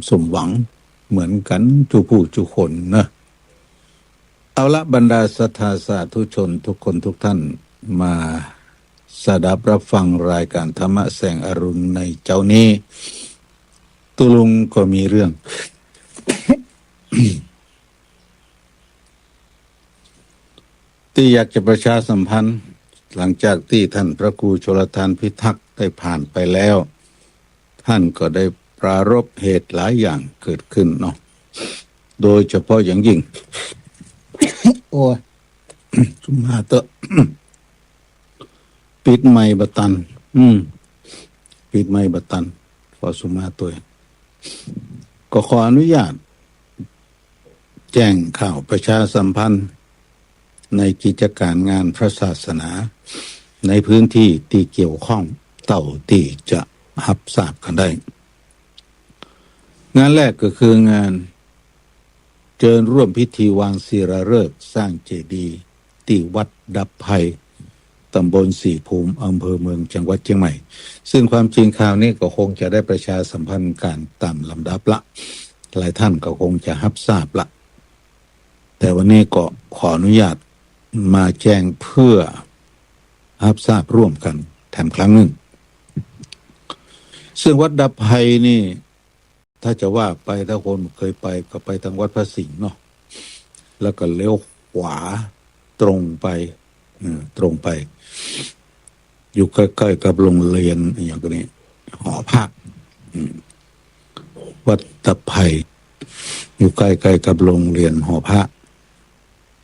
สมหวังเหมือนกันทุกผู้ทุกคนนะเอาละบรรดาศรัทธาสาธุชนทุกคนทุกท่านมาสดับรับฟังรายการธรรมะแสงอรุณในเจ้านี้ตุลุงก็มีเรื่อง ที่อยากจะประชาสัมพันธ์หลังจากที่ท่านพระครูชลทานพิทักษ์ได้ผ่านไปแล้ว ท่านก็ได้ปรารภเหตุหลายอย่างเกิดขึ้นเนาะโดยเฉพาะอย่างยิ่ง โอ้ย สุมาเตอะ ปิดไม้บัตันปิดไม้บัตันขอสุมาตัวก็ขออนุญาตแจ้งข่าวประชาสัมพันธ์ในกิจการงานพระศาสนาในพื้นที่ที่เกี่ยวข้องเต่าที่จะรับทราบกันได้งานแรกก็คืองานเชิญร่วมพิธีวางศิลาฤกษ์สร้างเจดีย์ที่วัดดับภัยตำบลสีภูมิอำเภอเมืองจังหวัดเชียงใหม่ซึ่งความจริงข่าวนี้ก็คงจะได้ประชาสัมพันธ์การตามลำดับละหลายท่านก็คงจะรับทราบละแต่วันนี้ก็ขออนุญาตมาแจ้งเพื่อรับทราบร่วมกันแถมครั้งหนึ่งซึ่งวัดดับภัยนี่ถ้าจะว่าไปถ้าคนเคยไปก็ไปทางวัดพระสิงห์เนาะแล้วก็เลี้ยวขวาตรงไปตรงไปอยู่ใกล้ๆกับโรงเรียนอย่างนี้หอพักวัดดับภัยอยู่ใกล้ๆกับโรงเรียนหอพัก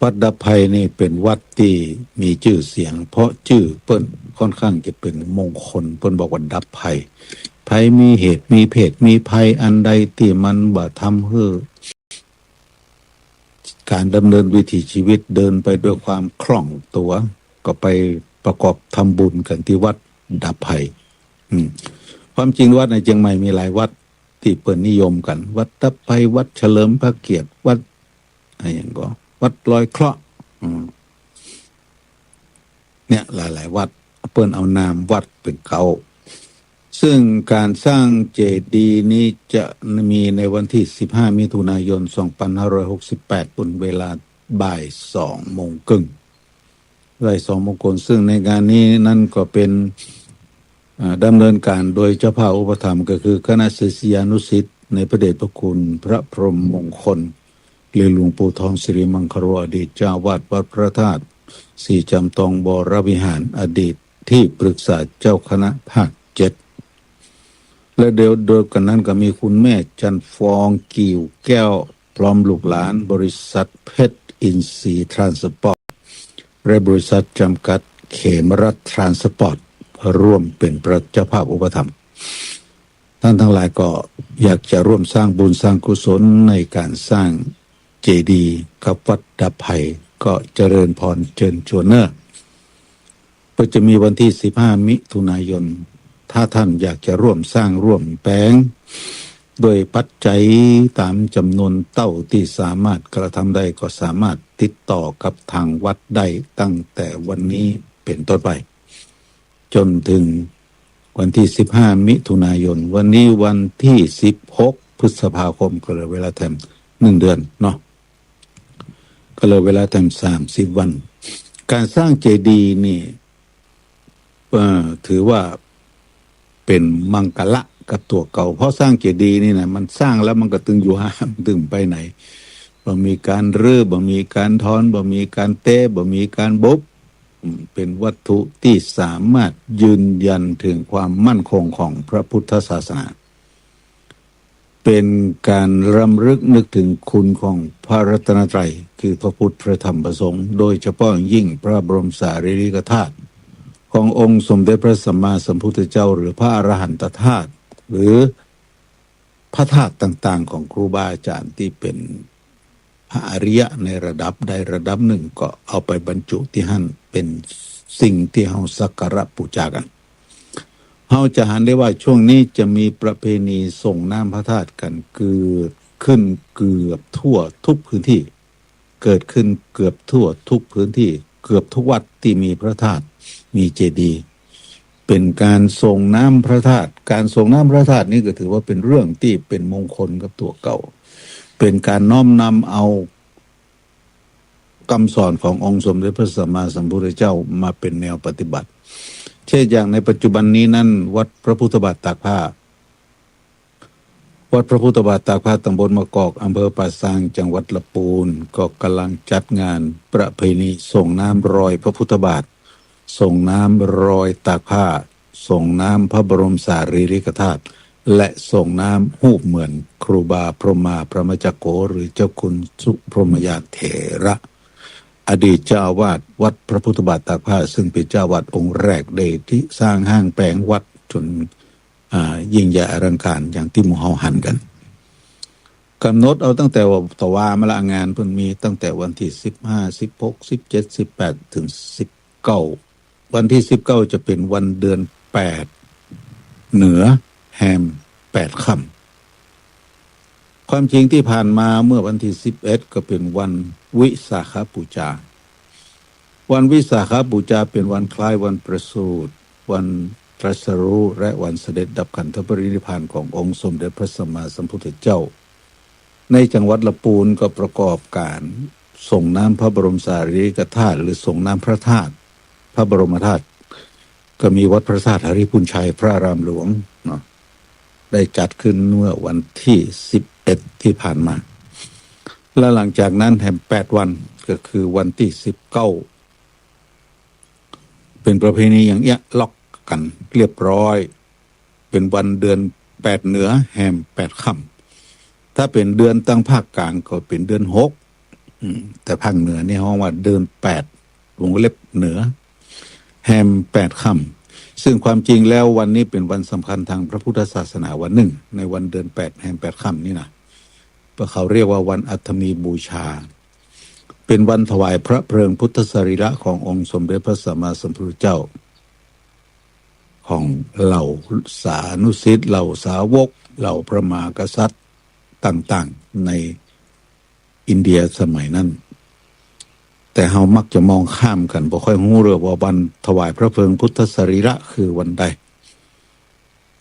วัดดับภัยนี่เป็นวัดที่มีชื่อเสียงเพราะชื่อเปิ้นค่อนข้างจะเป็นมงคลเปิ้นบอกว่าดับภัยภัยมีเหตุมีเพศมีภัยอันใดที่มันบ่ทำให้การดำเนินวิถีชีวิตเดินไปด้วยความคล่องตัวก็ไปประกอบทำบุญกันที่วัดดับภัยความจริงวัดในเชียงใหม่มีหลายวัดที่เปิดนิยมกันวัดดับภัยวัดเฉลิมพระเกียรติวัดอะไรอย่างก็วัดลอยเคราะห์เนี่ยหลายๆวัดเปิ้นเอานามวัดเป็นเก่าซึ่งการสร้างเจดีย์นี้จะมีในวันที่15มิถุนายน2568ปุ่นเวลาบ่าย2 โมงครึ่งบ่าย2 โมงครึ่งซึ่งในงานนี้นั่นก็เป็นดำเนินการโดยเจ้าภาพอุปถัมภ์ก็คือคณะศิษยานุศิษย์ในพระเดชพระคุณพระพรหมมงคลหรือหลวงปู่ทองสิริมังคโรอดีตเจ้าวาดวัดพระธาตุสีจำตองบรวิหารอดีตที่ปรึกษาเจ้าคณะภาค7และเดียวโดยกันนั้นก็มีคุณแม่จันฟองกิ่วแก้วพร้อมลูกหลานบริษัทเพชรอินทรีย์ทรานสปอร์ตและบริษัทจำกัดเขมรัฐทรานสปอร์ตร่วมเป็นพระเจ้าภาพอุปถัมภ์ท่านทั้งหลายก็อยากจะร่วมสร้างบุญสร้างกุศลในการสร้างเจดีย์กับวัดดับภัยก็เจริญพรเชิญชวนเนอก็จะมีวันที่15มิถุนายนถ้าท่านอยากจะร่วมสร้างร่วมแปลงโดยปัจจัยตามจำนวนเต้าที่สามารถกระทำได้ก็สามารถติดต่อกับทางวัดได้ตั้งแต่วันนี้เป็นต้นไปจนถึงวันที่15มิถุนายนวันนี้วันที่16พฤษภาคมก็เลยเวลาแถม1 เดือนเนาะก็เลยเวลาแถม30 วันการสร้างเจดีย์นี่ถือว่าเป็นมังกละกับตัวเก่าเพราะสร้างเจดีย์นี่นะมันสร้างแล้วมันก็ตึงอยู่ห้ามตึงไปไหนบ่มีการรื้อบ่มีการถอนบ่มีการเตะบ่มีการบเป็นวัตถุที่สามารถยืนยันถึงความมั่นคงของพระพุทธศาสนาเป็นการรำลึกนึกถึงคุณของพระรัตนตรัยคือพระพุทธพระธรรมพระสงฆ์โดยเฉพาะยิ่งพระบรมสารีริกธาตุขององค์สมเด็จพระสัมมาสัมพุทธเจ้าหรือพระอรหันตธาตุหรือพระธาตุต่างๆของครูบาอาจารย์ที่เป็นพระอริยะในระดับใดระดับหนึ่งก็เอาไปบรรจุที่หั่นเป็นสิ่งที่เฮาสักการะบูชากันเฮาจะหันได้ว่าช่วงนี้จะมีประเพณีส่งน้ำพระธาตุกันเกิดขึ้นเกือบทั่วทุกพื้นที่เกิดขึ้นเกือบทั่วทุกพื้นที่เกือบทุกวัดที่มีพระธาตุมีเจดีย์เ เป็นการส่งน้ำพระธาตุการส่งน้ำพระธาตุนี่ก็ถือว่าเป็นเรื่องที่เป็นมงคลกับตัวเก่าเป็นการน้อมนำเอาคำสอนขององค์สมเด็จพระสัมมาสัมพุทธเจ้ามาเป็นแนวปฏิบัติเช่นอย่างในปัจจุบันนี้นั้นวัดพระพุทธบาทตากผ้าวัดพระพุทธบาทตากผ้าตำบลมะกอกอำเภอป่าซางจังหวัดลำพูนก็กำลังจัดงานประเพณีส่งน้ำรอยพระพุทธบาทส่งน้ำรอยตากผ้าส่งน้ำพระบรมสารีริกธาตุและส่งน้ำหูปเหมือนครูบาพรหมาพระมจักโกหรือเจ้าคุณสุพรหมยานเถระอดีตเจ้าอาวาสวัดพระพุทธบาทตากผ้าซึ่งเป็นเจ้าอาวาสองค์แรกเดชที่สร้างห้างแปลงวัดจนยิ่งใหญ่อลังการอย่างที่หมู่เฮาหันกันกำหนดเอาตั้งแต่ว่าตะวามาละงานเพิ่นมีตั้งแต่วันที่15 16 17 18ถึง19วันที่19จะเป็นวันเดือน8เหนือแฮม8ค่ำความจริงที่ผ่านมาเมื่อวันที่11ก็เป็นวันวิสาขบูชาวันวิสาขบูชาเป็นวันคล้ายวันประสูติวันตรัสรู้และวันเสด็จดับขันธปรินิพพานขององค์สมเด็จพระสัมมาสัมพุทธเจ้าในจังหวัดลำพูนก็ประกอบการส่งน้ำพระบรมสารีริกธาตุหรือส่งน้ำพระธาตุพระบรมธาตุก็มีวัดพระธาตุหริพุนชัยพระอารามหลวงเนาะได้จัดขึ้นเมื่อวันที่11ที่ผ่านมาและหลังจากนั้นแถม8วันก็คือวันที่19เป็นประเพณีอย่างเงี้ยล็อกกันเรียบร้อยเป็นวันเดือน8เหนือแฮม8ค่ำถ้าเป็นเดือนตั้งภาคกลางก็เป็นเดือน6แต่ภาคเหนือนี่เฮาว่าเดือน8วงเล็บเหนือแฮม8ค่ำซึ่งความจริงแล้ววันนี้เป็นวันสำคัญทางพระพุทธศาสนาวันหนึ่งในวันเดือน8แฮม8ค่ำนี่นะเพราะเขาเรียกว่าวันอัฐมีบูชาเป็นวันถวายพระเพลิงพุทธสรีระขององค์สมเด็จพระสัมมาสัมพุทธเจ้าของเหล่าสานุสิษย์เหล่าสาวกเหล่าพระมหากษัตริย์ต่างๆในอินเดียสมัยนั้นแต่เฮามักจะมองข้ามกันบ่ค่อยรู้เรื่องว่าวันถวายพระเพลิงพุทธสรีระคือวันใด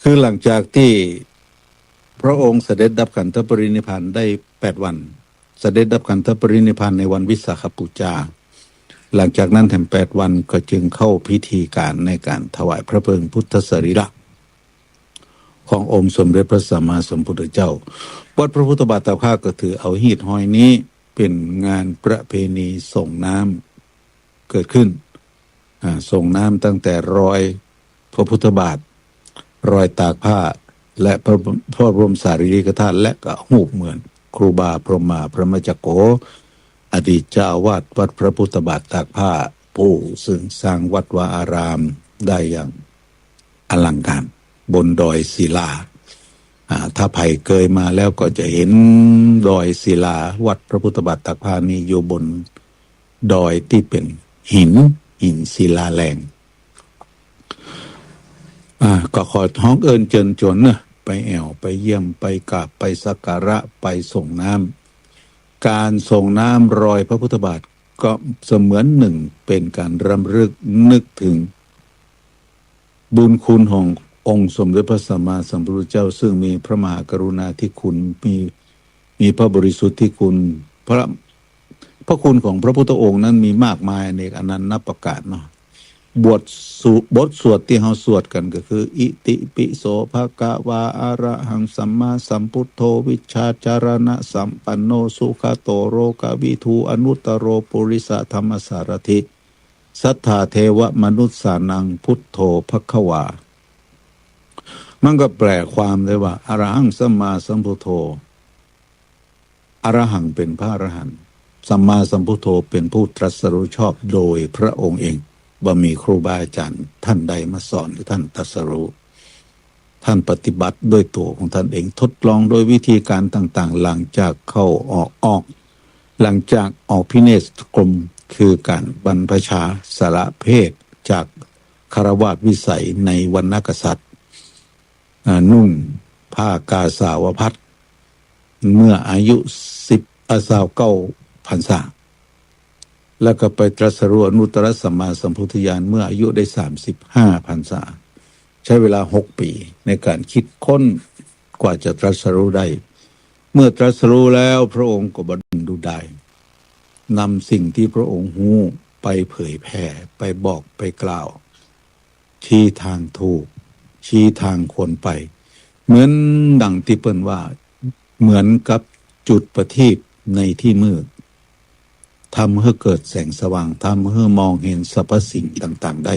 คือหลังจากที่พระองค์เสด็จดับขันธปรินิพพานได้8วันเสด็จดับขันธปรินิพพานในวันวิสาขบูชาหลังจากนั้นแถม8วันก็จึงเข้าพิธีการในการถวายพระเพลิงพุทธสรีระขององค์สมเด็จพระสัมมาสัมพุทธเจ้าวัดพระพุทธบาทตากผ้าก็ถือเอาหีดห้อยนี้เป็นงานประเพณีส่งน้ำเกิดขึ้นส่งน้ำตั้งแต่รอยพระพุทธบาทรอยตากผ้าและพระบรมสารีริกธาตุและก็หูปเหมือนครูบาพรหมาพระมจักโกอดีตเจ้าอาวาสวัดพระพุทธบาทตากผ้าผู้ซึ่งสร้างวัดวาอารามได้อย่างอลังการบนดอยศิลาถ้าไผ่เคยมาแล้วก็จะเห็นดอยศิลาวัดพระพุทธบาทตากผ้านี้อยู่บนดอยที่เป็นหินศิลาแรงก็ขอท้องเอิญเจิญจวนนะไปแอวไปเยี่ยมไปกราบไปสักการะไปส่งน้ำการส่งน้ำรอยพระพุทธบาทก็เสมือนหนึ่งเป็นการรำลึกนึกถึงบุญคุณขององค์สมเด็จพระสัมมาสัมพุทธเจ้าซึ่งมีพระมหากรุณาธิคุณมีพระบริสุทธิคุณพระคุณของพระพุทธองค์นั้นมีมากมายอเนกอนันต์นับประการเนาะบทสวดที่เราสวดกันก็คืออิติปิโสภะคะวาอะระหังสัมมาสัมพุทโธวิชชาจารณะสัมปันโนสุขโตโรกวิทูอนุตตโรปุริสธรรมสารถิสัทธาเทวมนุษสานังพุทโธภคะวามันก็แปลความได้ว่าอรหังสัมมาสัมพุทโธอรหังเป็นพระอรหันต์สัมมาสัมพุทโธเป็นผู้ตรัสรู้ชอบโดยพระองค์เองบ่มีครูบาอาจารย์ท่านใดมาสอนหรือท่านตรัสรู้ท่านปฏิบัติด้วยตัวของท่านเองทดลองโดยวิธีการต่างๆหลังจากเข้าออกหลังจากออกพิเนศกรมคือการบรรพชาสละเพศจากคฤหัสถ์วิสัยในวรรณกษัตริย์นุ่งผ้ากาสาวพัสเมื่ออายุ29 พรรษาแล้วก็ไปตรัสรู้อนุตตรสัมมาสัมพุทธญาณเมื่ออายุได้35 พรรษา ใช้เวลา6 ปีในการคิดค้นกว่าจะตรัสรู้ได้เมื่อตรัสรู้แล้วพระองค์ก็บดดูได้นำสิ่งที่พระองค์รู้ไปเผยแผ่ไปบอกไปกล่าวชี้ทางถูกชี้ทางควรไปเหมือนดังที่เปิ้นว่าเหมือนกับจุดประทีปในที่มืดทำให้เกิดแสงสว่างทำให้มองเห็นสรรพสิ่งต่างๆได้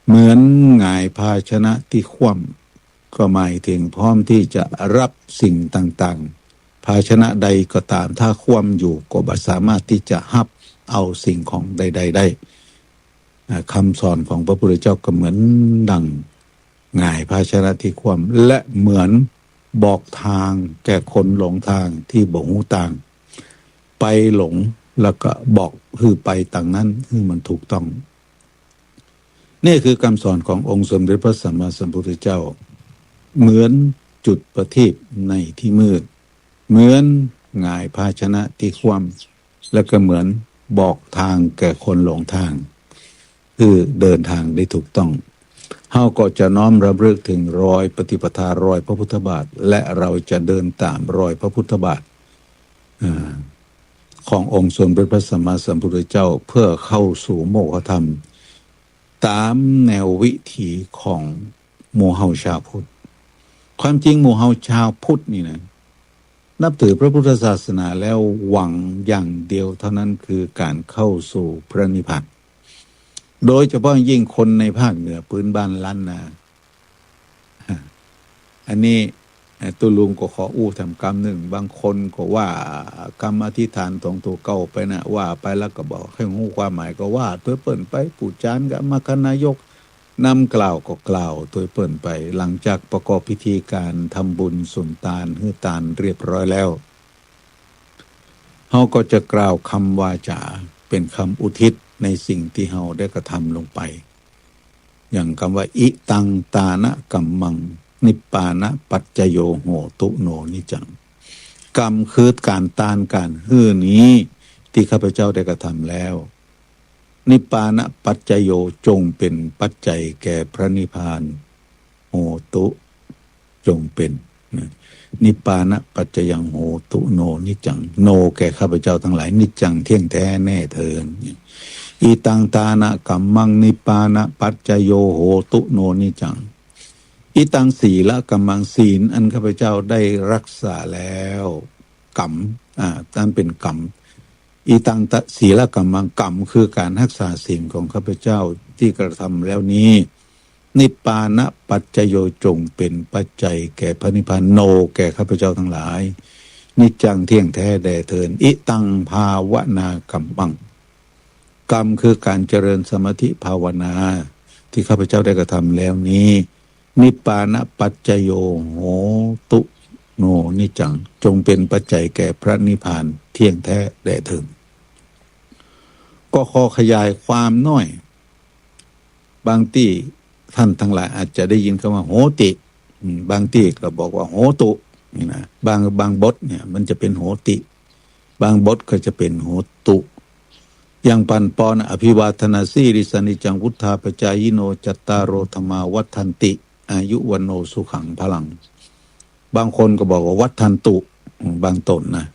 เหมือนหงายภาชนะที่คว่ำก็หมายถึงพร้อมที่จะรับสิ่งต่างๆภาชนะใดก็ตามถ้าคว่ำอยู่ก็บ่สามารถที่จะรับเอาสิ่งของใดๆได้คำสอนของพระพุทธเจ้าก็เหมือนดังหงายภาชนะที่คว่ำและเหมือนบอกทางแก่คนหลงทางที่บ่ฮู้ทางไปหลงแล้วก็บอกคือไปต่างนั้นคือมันถูกต้องนี่คือคำสอนขององค์สมเด็จพระสัมมาสัมพุทธเจ้าเหมือนจุดประทีปในที่มืดเหมือนหงายภาชนะที่คว่ำแล้วก็เหมือนบอกทางแก่คนหลงทางคือเดินทางได้ถูกต้องเฮาก็จะน้อมรำลึกถึงรอยปฏิปทารอยพระพุทธบาทและเราจะเดินตามรอยพระพุทธบาทขององค์สมเด็จพระสัมมาสัมพุทธเจ้าเพื่อเข้าสู่โมฆะธรรมตามแนววิถีของหมู่เฮาชาวพุทธความจริงหมู่เฮาชาวพุทธนี่นะนับถือพระพุทธศาสนาแล้วหวังอย่างเดียวเท่านั้นคือการเข้าสู่พระนิพพานโดยเฉพาะยิ่งคนในภาคเหนือพื้นบ้านล้านนาอันนี้ตุลุงก็ขออู้ทำกรรมหนึ่งบางคนก็ว่ากรรมอธิษฐานตรงตัวเก่าไปนะว่าไปแล้วก็บอกให้หูความหมายก็ว่าตัวเปิ่นไปปู่จานกับมคณายกนำกล่าวก็กล่าวตัวเปิ่นไปหลังจากประกอบพิธีการทำบุญสุนตานฮือตานเรียบร้อยแล้วเฮาก็จะกล่าวคำวาจาเป็นคำอุทิศในสิ่งที่เฮาได้กระทำลงไปอย่างคำว่าอิตังตานะกัมมังนิปปานะปัจจโยโหตุโนนิจังกรรมคือการต้านการฮื้อนี้ที่ข้าพเจ้าได้กระทำแล้วนิปปานะปัจจโยจงเป็นปัจจัยแก่พระนิพพานโหตุจงเป็นนิปปานะปัจจยังโหตุโนนิจังโนแก่ข้าพเจ้าทั้งหลายนิจังเที่ยงแท้แน่เถิดอีตังตานะกัมมังนิปปานะปัจจโยโหตุโนนิจังอีตังศีละกัมมังศีลอันข้าพเจ้าได้รักษาแล้วกรรมนั่นเป็นกรรมอีตังศีละกัมมังกรรมคือการรักษาศีลของข้าพเจ้าที่กระทำแล้วนี้นิปปานะปัจจโยจงเป็นปัจจัยแก่พระนิพพานโนแก่ข้าพเจ้าทั้งหลายนิจังเที่ยงแท้แด่เถิดอิตังภาวนากัมมังกรรมคือการเจริญสมาธิภาวนาที่ข้าพเจ้าได้กระทำแล้วนี้นิปปานะปัจจโยโหตุโนนิจังจงเป็นปัจจัยแก่พระนิพพานเที่ยงแท้แด่เถิดก็ขอขยายความน้อยบางที่ท่านทั้งหลายอาจจะได้ยินคำว่าโหติบางที่ก็บอกว่าโหตุนี่นะบางบทเนี่ยมันจะเป็นโหติบางบทก็จะเป็นโหตุอย่างปันปอนอภิวาทนาสีริสนิจังวุธาปจายโนจัตตารโอธรรมาวัฏันติอายุวันโนสุขังพลังบางคนก็บอกว่าวัฏันตุบางตนนะ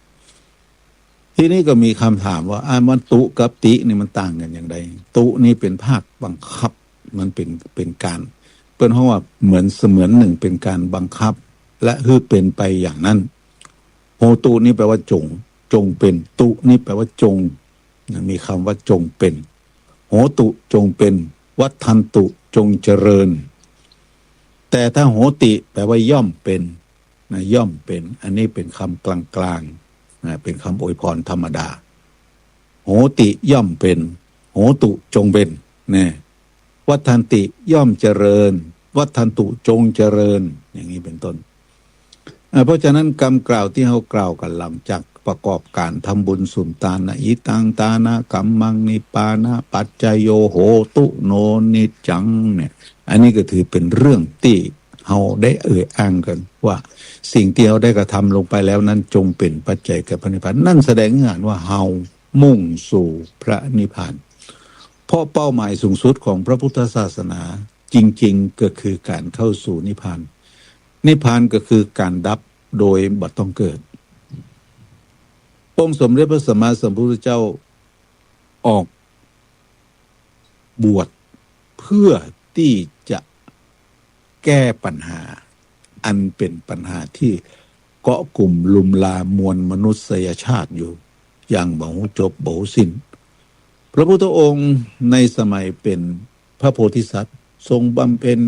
ทีนี้ก็มีคำถามว่ามันตุกับตินี่มันต่างกันอย่างไรตุนี่เป็นภาคบังคับมันเป็นการเป็นเพราะว่าเหมือนเสมือนหนึ่งเป็นการบังคับและคือเป็นไปอย่างนั้นโหตุนี่แปลว่าจงเป็นตุนี่แปลว่าจงมีคำว่าจงเป็นโหตุจงเป็นวัฏันตุจงเจริญแต่ถ้าโหติแปลว่าย่อมเป็นย่อมเป็นอันนี้เป็นคำกลางๆเป็นคำอวยพรธรรมดาโหติย่อมเป็นโหตุจงเป็นเนี่ยวัฏันติย่อมเจริญวัฏันตุจงเจริญอย่างนี้เป็นต้นเพราะฉะนั้นคำกล่าวที่เขากล่าวกันหลังจากประกอบการทำบุญสุนทานอิตังตานะกัมมังนิปปานะปัจจโยโหตุโนนิจังเนี่ยอันนี้ก็ถือเป็นเรื่องที่เราได้อ้างกันว่าสิ่งที่เราได้กระทำลงไปแล้วนั้นจงเป็นปัจจัยแก่พระนิพพานนั่นแสดงให้เห็นว่าเรามุ่งสู่พระนิพพานเพราะเป้าหมายสูงสุดของพระพุทธศาสนาจ จริงๆก็คือการเข้าสู่นิพพานนิพพานก็คือการดับโดยบ่ต้องเกิดองค์สมเด็จพระสัมมาสัมพุทธเจ้าออกบวชเพื่อที่จะแก้ปัญหาอันเป็นปัญหาที่เกาะกลุ่มลุมลามวลมนุษยชาติอยู่อย่างบ่หูจบบ่หูสิ้นพระพุทธองค์ในสมัยเป็นพระโพธิสัตว์ทรงบำเพ็ญ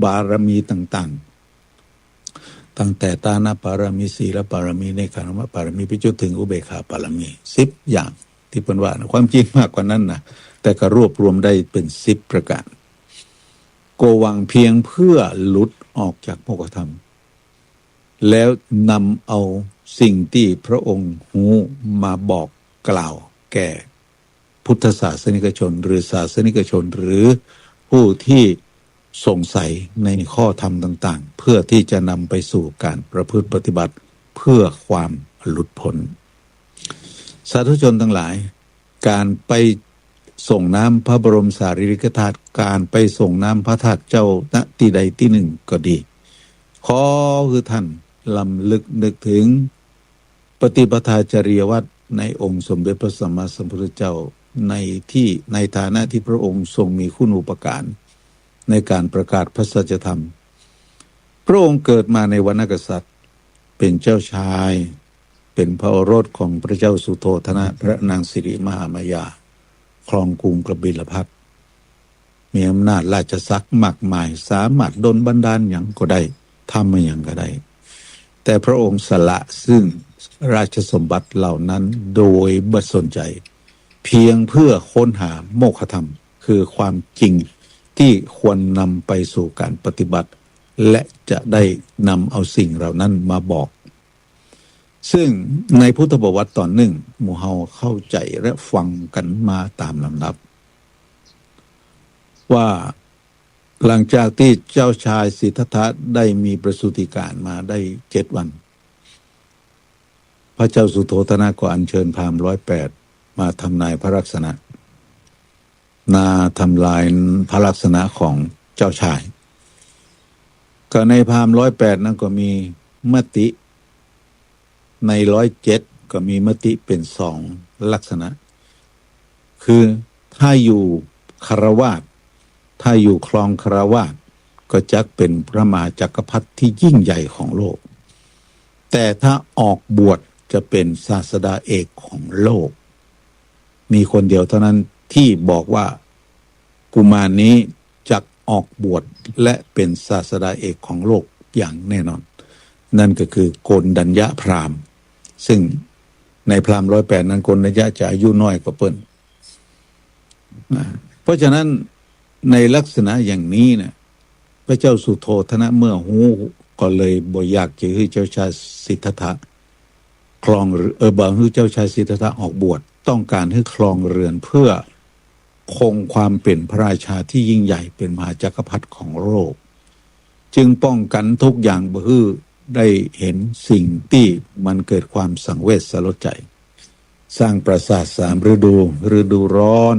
บารมีต่างๆตั้งแต่ตานะบารมีศีลบารมีเนกขัมมะบารมีไปจนถึงอุเบกขาบารมี10อย่างที่เป็นว่านะความจริงมากกว่านั้นนะแต่ก็รวบรวมได้เป็น10ประการโกวังเพียงเพื่อหลุดออกจากโมฆะธรรมแล้วนำเอาสิ่งที่พระองค์หูมาบอกกล่าวแก่พุทธศาสนิกชนหรือศาสนิกชนหรือผู้ที่สงสัยในข้อธรรมต่างๆเพื่อที่จะนำไปสู่การประพฤติปฏิบัติเพื่อความหลุดพ้นสาธุชนทั้งหลายการไปส่งน้ำพระบรมสารีริกธาตุการไปส่งน้ำพระธาตุเจ้าณที่ใดที่หนึ่งก็ดีขอคือท่านลำลึกนึกถึงปฏิปทาจริยวัตรในองค์สมเด็จพระสัมมาสัมพุทธเจ้าในฐานะที่พระองค์ทรงมีคุณูปการในการประกาศพระสัจธรรมพระองค์เกิดมาในวรรณกษัตริย์เป็นเจ้าชายเป็นพระโอรสของพระเจ้าสุโธทนะพระนางสิริมหามายาครองกรุงกบิลพัสดุมีอำนาจราชศักดิ์มากมายสามารถดลบันดาลอย่างก็ได้ทำมาอย่างก็ได้แต่พระองค์สละซึ่งราชสมบัติเหล่านั้นโดยบ่สนใจเพียงเพื่อค้นหาโมฆะธรรมคือความจริงที่ควรนำไปสู่การปฏิบัติและจะได้นำเอาสิ่งเหล่านั้นมาบอกซึ่งในพุทธประวัติตอนหนึ่งหมู่เฮาเข้าใจและฟังกันมาตามลำดับว่าหลังจากที่เจ้าชายสิทธัตถะได้มีประสูติการมาได้7 วันพระเจ้าสุโธทนะก็อัญเชิญพราหมณ์108มาทำนายพระลักษณะทำลายพระลักษณะของเจ้าชายก็ในพราหมณ์108นั้นก็มีมติใน107ก็มีมติเป็น2ลักษณะคือถ้าอยู่คฤหัสถ์ถ้าอยู่ครองคฤหัสถ์ก็จักเป็นพระมหาจักรพรรดิที่ยิ่งใหญ่ของโลกแต่ถ้าออกบวชจะเป็นศาสดาเอกของโลกมีคนเดียวเท่านั้นที่บอกว่ากุมารนี้จักออกบวชและเป็นศาสดาเอกของโลกอย่างแน่นอนนั่นก็คือโกณฑัญญพราหมณ์ซึ่งในพราหมณ์108นั้นโกณฑัญญะจะอายุน้อยกว่าเปิ้นเพราะฉะนั้นในลักษณะอย่างนี้เนี่ยพระเจ้าสุโธทนะเมื่อหูก็เลยบ่อยากจะให้เจ้าชายสิทธัตถะครองบ่ให้เจ้าชายสิทธัตถะออกบวชต้องการให้ครองเรือนเพื่อคงความเป็นพระราชาที่ยิ่งใหญ่เป็นมหาจักรพรรดิของโลกจึงป้องกันทุกอย่างบ่ให้ได้เห็นสิ่งที่มันเกิดความสังเวชสลดใจสร้างปราสาท3 ฤดูร้อน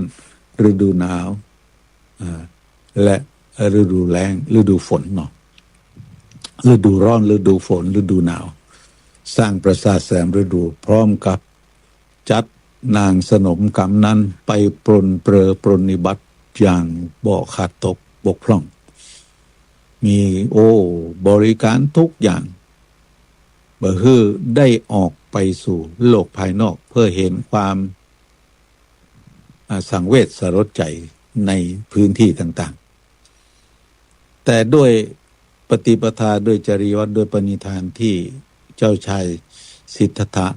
ฤดูหนาวและฤดูแล้งฤดูฝนเนาะฤดูร้อนฤดูฝนฤดูหนาวสร้างปราสาท3 ฤดูพร้อมกับจัดนางสนมกำนันไปปรนเปรอปรนนิบัติอย่างบ่ขาดตกบกพร่องมีบริการทุกอย่างเพื่อได้ออกไปสู่โลกภายนอกเพื่อเห็นความสังเวชสลดใจในพื้นที่ต่างๆแต่ด้วยปฏิปทาด้วยจริยวัตรด้วยปณิธานที่เจ้าชายสิทธัตถะ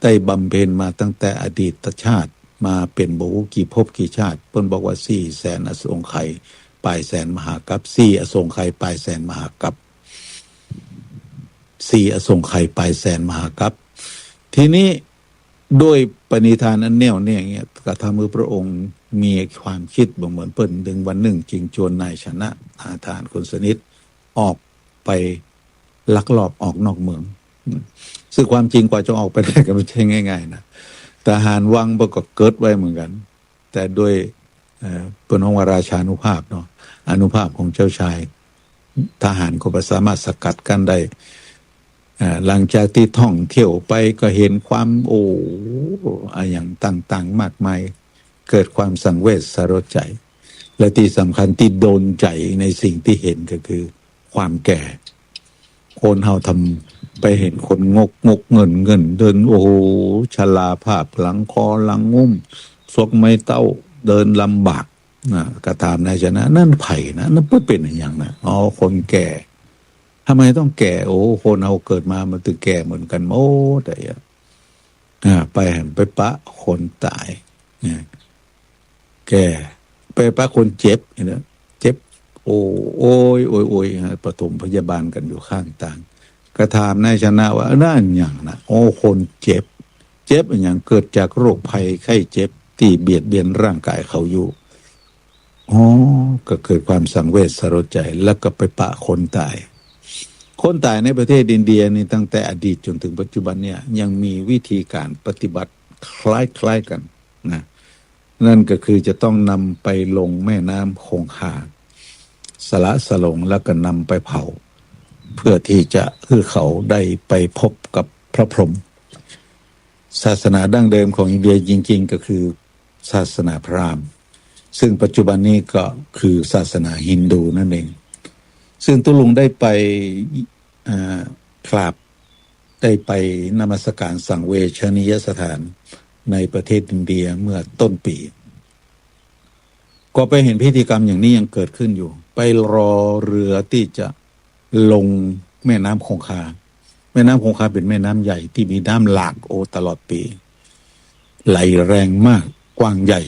ได้บำเพ็ญมาตั้งแต่อดีตชาติมาเป็นบ่รู้กี่ภพกี่ชาติเพิ่นบอกว่า400,000อสงไขยปลายแสนมหากัป4อสงไขยปลายแสนมหากัป4อสงไขยปลายแสนมหากัปทีนี้ด้วยปณิธานอันแน่วแน่เงี้ยก็ทำให้พระองค์มีความคิดบ่เหมือนเปิ้นดึงวันหนึ่งจึงชวนนายชนะอาทานคนสนิทออกไปลักลอบออกนอกเมืองซึ่งความจริงกว่าจะออกไปได้ก็ไม่ใช่ง่ายๆนะทหารวังก็เกิดไว้เหมือนกันแต่ด้วย เป็นองค์ราชานุภาพเนาะอนุภาพของเจ้าชายทหารก็สามารถสกัดกั้นได้หลังจากที่ท่องเที่ยวไปก็เห็นความอย่างต่างๆมากมายเกิดความสังเวชสลดใจ และที่สำคัญที่โดนใจในสิ่งที่เห็นก็คือความแก่ คนเฮาทำไปเห็นคนงกเงินเดินชราภาพหลังคอหลังงุ้มซกไม่เต้าเดินลำบากกระทำในชนะนั่นไผ่นะนั่นเพื่อเป็นอย่างนะคนแก่ทำไมต้องแก่คนเฮาเกิดมามันถึงแก่เหมือนกันแต่ไปปะคนตายแก่ไปปะคนเจ็บเนี่ยเจ็บโอ้ยปฐมพยาบาลกันอยู่ข้างต่างกระทำในชนะว่านั่นอย่างนะคนเจ็บอย่างเกิดจากโรคภัยไข้เจ็บที่เบียดเบียนร่างกายเขาอยู่ก็เกิดความสังเวชสลดใจแล้วก็ไปปะคนตายในประเทศอินเดียนี่ตั้งแต่อดีตจนถึงปัจจุบันเนี่ยยังมีวิธีการปฏิบัติคล้ายๆกันนะนั่นก็คือจะต้องนำไปลงแม่น้ำคงคาสละสลงแล้วก็นำไปเผาเพื่อที่จะให้เขาได้ไปพบกับพระพรหมศาสนาดั้งเดิมของอินเดียจริงๆก็คือศาสนาพราหมณ์ซึ่งปัจจุบันนี้ก็คือศาสนาฮินดูนั่นเองซึ่งตุลุงได้ไปกราบได้ไปนมัสการสังเวชนียสถานในประเทศอินเดียเมื่อต้นปีก็ไปเห็นพิธีกรรมอย่างนี้ยังเกิดขึ้นอยู่ไปรอเรือที่จะลงแม่น้ำคงคาแม่น้ำคงคาเป็นแม่น้ำใหญ่ที่มีน้ำหลากตลอดปีไหลแรงมากกว้างใหญ่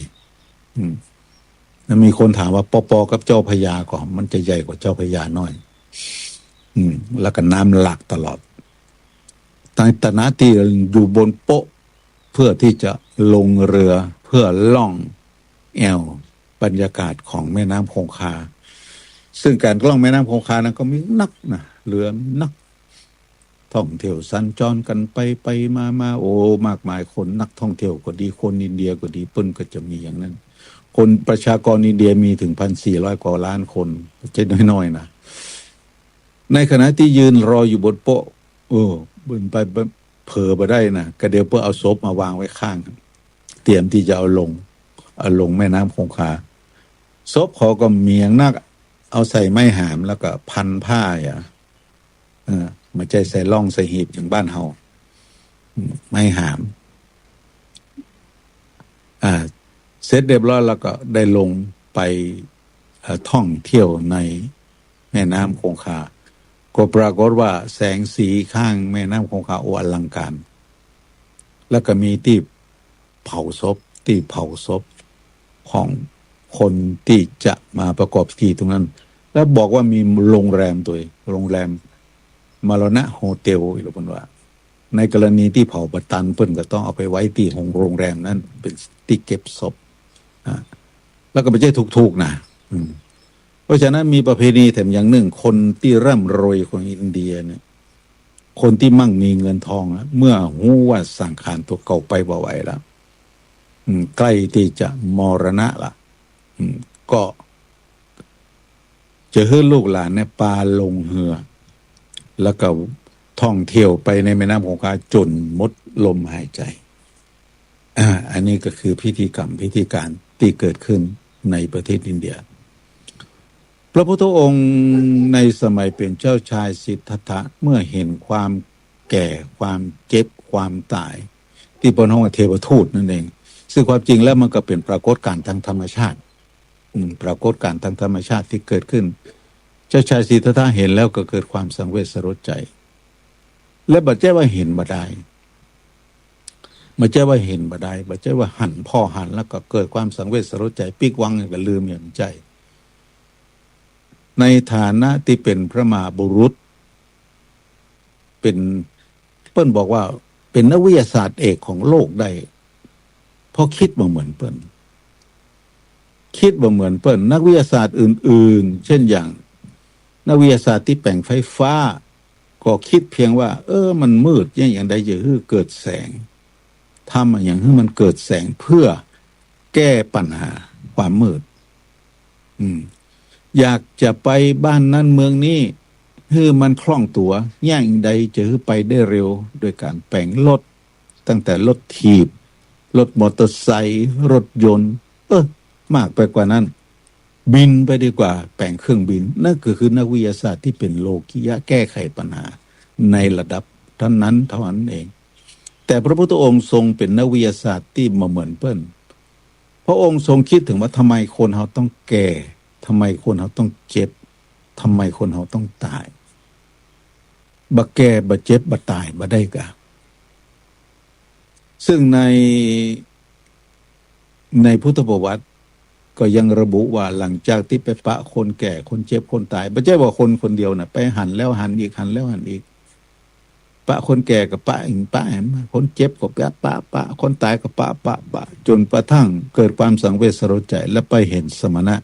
แล้วมีคนถามว่าปอกับเจ้าพญาก่อนมันจะใหญ่กว่าเจ้าพญาน้อยแล้วก็น้ำหลากตลอดตั้งแต่นาที่อยู่บนโป๊ะเพื่อที่จะลงเรือเพื่อล่องแอวบรรยากาศของแม่น้ำคงคาซึ่งการล่องแม่น้ำคงคานั้นก็มีนักนะเรือนักท่องเที่ยวสัญจรกันไปมาๆมากมายคนนักท่องเที่ยวก็ดีคนอินเดียก็ดีเปิ้นก็จะมีอย่างนั้นคนประชากรอินเดียมีถึง 1,400 กว่าล้านคนจะน้อยๆนะในขณะที่ยืนรออยู่บนโป๊ะบนไปเผลอไปได้นะก็เดี๋ยวเพื่อเอาศพมาวางไว้ข้างเตรียมที่จะเอาลงแม่น้ำคงคาศพเขาก็เมียงนักเอาใส่ไม้หามแล้วก็พันผ้ามาใจใส่ล่องใส่หีบอย่างบ้านเฮาไม้หามเสร็จเรียบร้อยแล้วก็ได้ลงไปท่องเที่ยวในแม่น้ำคงคาก็ปรากฏว่าแสงสีข้างแม่น้ำคงคาอลังการแล้วก็มีที่เผาศพของคนที่จะมาประกอบพิธีตรงนั้นแล้วบอกว่ามีโรงแรมโรงแรมมรณะโฮเทลอีกแล้วว่า ในกรณีที่เผาประตันเพิ่นก็ต้องเอาไปไว้ที่โรงแรมนั้นเป็นที่เก็บศพแล้วก็ไม่ใช่ถูกๆนะเพราะฉะนั้นมีประเพณีแถมอย่างหนึ่งคนที่ร่ำรวยของอินเดียเนี่ยคนที่มั่งมีเงินทองเมื่อหูว่าสังขารตัวเก่าไปบ่ไหวแล้วใกล้ที่จะมรณะละก็จะให้ลูกหลานเนี่ยปาลงเหือแล้วก็ท่องเที่ยวไปในแม่น้ำคงคาจนหมดลมหายใจอันนี้ก็คือพิธีการที่เกิดขึ้นในประเทศอินเดียพระพุทธองค์ในสมัยเป็นเจ้าชายสิทธัตถะเมื่อเห็นความแก่ความเจ็บความตายที่เป็นห้องเทวทูตนั่นเองซึ่งความจริงแล้วมันก็เป็นปรากฏการณ์ทางธรรมชาติปรากฏการณ์ทางธรรมชาติที่เกิดขึ้นเจ้าชายสิทธัตถะเห็นแล้วก็เกิดความสังเวชสลดใจและบัดเจ้ว่าเห็นบ่ได้บัดเจ้ว่าเห็นบ่ได้บัดเจ้ว่าหันพ่อหันแล้วก็เกิดความสังเวชสลดใจปิกวังก็ลืมอย่างใจในฐานะที่เป็นพระมหาบุรุษเป็นเปิ้นบอกว่าเป็นนักวิทยาศาสตร์เอกของโลกได้เพราะคิดบ่เหมือนเปิ้นนักวิทยาศาสตร์อื่นๆเช่นอย่างนักวิทยาศาสตร์ที่แปลงไฟฟ้าก็คิดเพียงว่ามันมืดอย่างใดจะให้เกิดแสงทำอย่างให้มันเกิดแสงเพื่อแก้ปัญหา ความมืดอยากจะไปบ้านนั้นเมืองนี้คือมันคล่องตัวย่างใดจะคือไปได้เร็วโดยการแปลงรถตั้งแต่รถถีบรถมอเตอร์ไซค์รถยนต์มากไปกว่านั้นบินไปดีกว่าแปลงเครื่องบินนั่นก็คือนักวิทยาศาสตร์ที่เป็นโลกิยะแก้ไขปัญหาในระดับเท่านั้นเองแต่พระพุทธองค์ทรงเป็นนักวิทยาศาสตร์ที่มาเหมือนเปิ้นพระองค์ทรงคิดถึงว่าทำไมคนเราต้องแก่ทำไมคนเราต้องเจ็บทำไมคนเราต้องตายบ่แก่บ่เจ็บบ่ตายบ่ได้กะซึ่งในพุทธประวัติก็ยังระบุว่าหลังจากที่ไปปะคนแก่คนเจ็บคนตายไม่ใช่ว่าคนคนเดียวนะไปหันแล้วหันอีกหันแล้วหันอีกปะคนแก่กับปะอีกปะแหมคนเจ็บกับปะคนตายกับปะจนกระทั่งเกิดความสังเวชสลดใจและไปเห็นสมณะ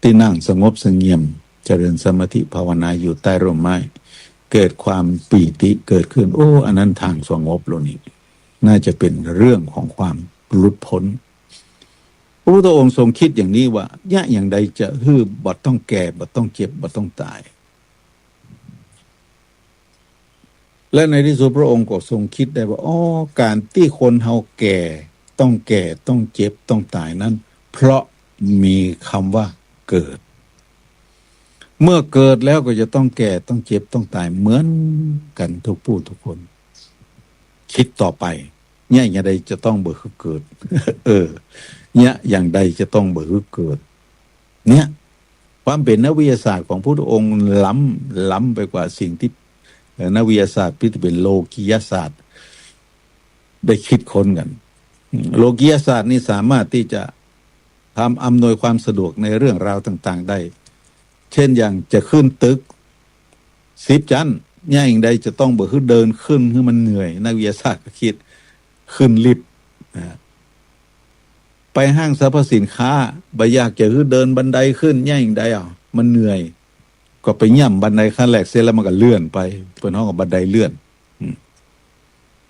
ที่นั่งสงบเสงี่ยมเจริญสมาธิภาวนาอยู่ใต้ร่มไม้เกิดความปีติเกิดขึ้นอันนั้นทางสงบโลนี้น่าจะเป็นเรื่องของความหลุดพ้นพระพุทธองค์ทรงคิดอย่างนี้ว่ายะอย่างใดจะบ่ต้องแก่บ่ต้องเจ็บบ่ต้องตายและในที่สุดพระองค์ก็ทรงคิดได้ว่าการที่คนเฮาแก่ต้องเจ็บต้องตายนั้นเพราะมีคำว่าเกิดเมื่อเกิดแล้วก็จะต้องแก่ต้องเจ็บต้องตายเหมือนกันทุกผู้ทุกคนคิดต่อไปเนี่ยอย่างใดจะต้องเบื่อเกิดเนี่ยอย่างใดจะต้องเบื่อเกิดเนี่ยความเป็นนักวิทยาศาสตร์ของพระพุทธองค์ล้ำไปกว่าสิ่งที่นักวิทยาศาสตร์ที่เป็นโลกิยศาสตร์ได้คิดค้นกันโลกิยศาสตร์นี่สามารถที่จะทำอำนวยความสะดวกในเรื่องราวต่างๆได้เช่นอย่างจะขึ้นตึก10 ชั้นเนี่ยอย่างใดจะต้องเบื่อเดินขึ้นคือมันเหนื่อยนักวิทยาศาสตร์ก็คิดขึ้นลิฟต์ไปห้างสรรพสินค้าบ่อยากจะเดินบันไดขึ้นเนี่ยอย่างใดมันเหนื่อยก็ไปย่ำบันไดขั้นแรกเสร็จแล้วมันก็เลื่อนไปเป็นห้องกับบันไดเลื่อน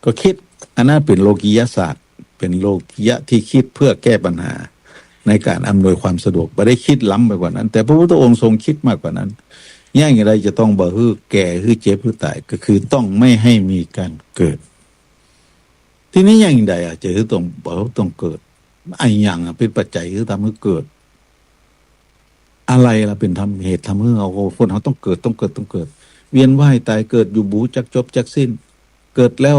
ก็คิดอันนั้นเป็นโลกิยศาสตร์เป็นโลกิยะที่คิดเพื่อแก้ปัญหาในการอำนวยความสะดวกไม่ได้คิดล้ำไปกว่านั้นแต่พระพุทธองค์ทรงคิดมากกว่านั้นย่างไรจะต้องบ่แก่เจ็บตายก็คือต้องไม่ให้มีการเกิดทีนี้อย่างใดจะต้องเกิดไอ้อย่างเป็นปัจจัยที่ทำให้เกิดอะไรล่ะเป็นเหตุทำให้คนเขาต้องเกิดเวียนว่ายตายเกิดอยู่บูจักจบจักสิ้นเกิดแล้ว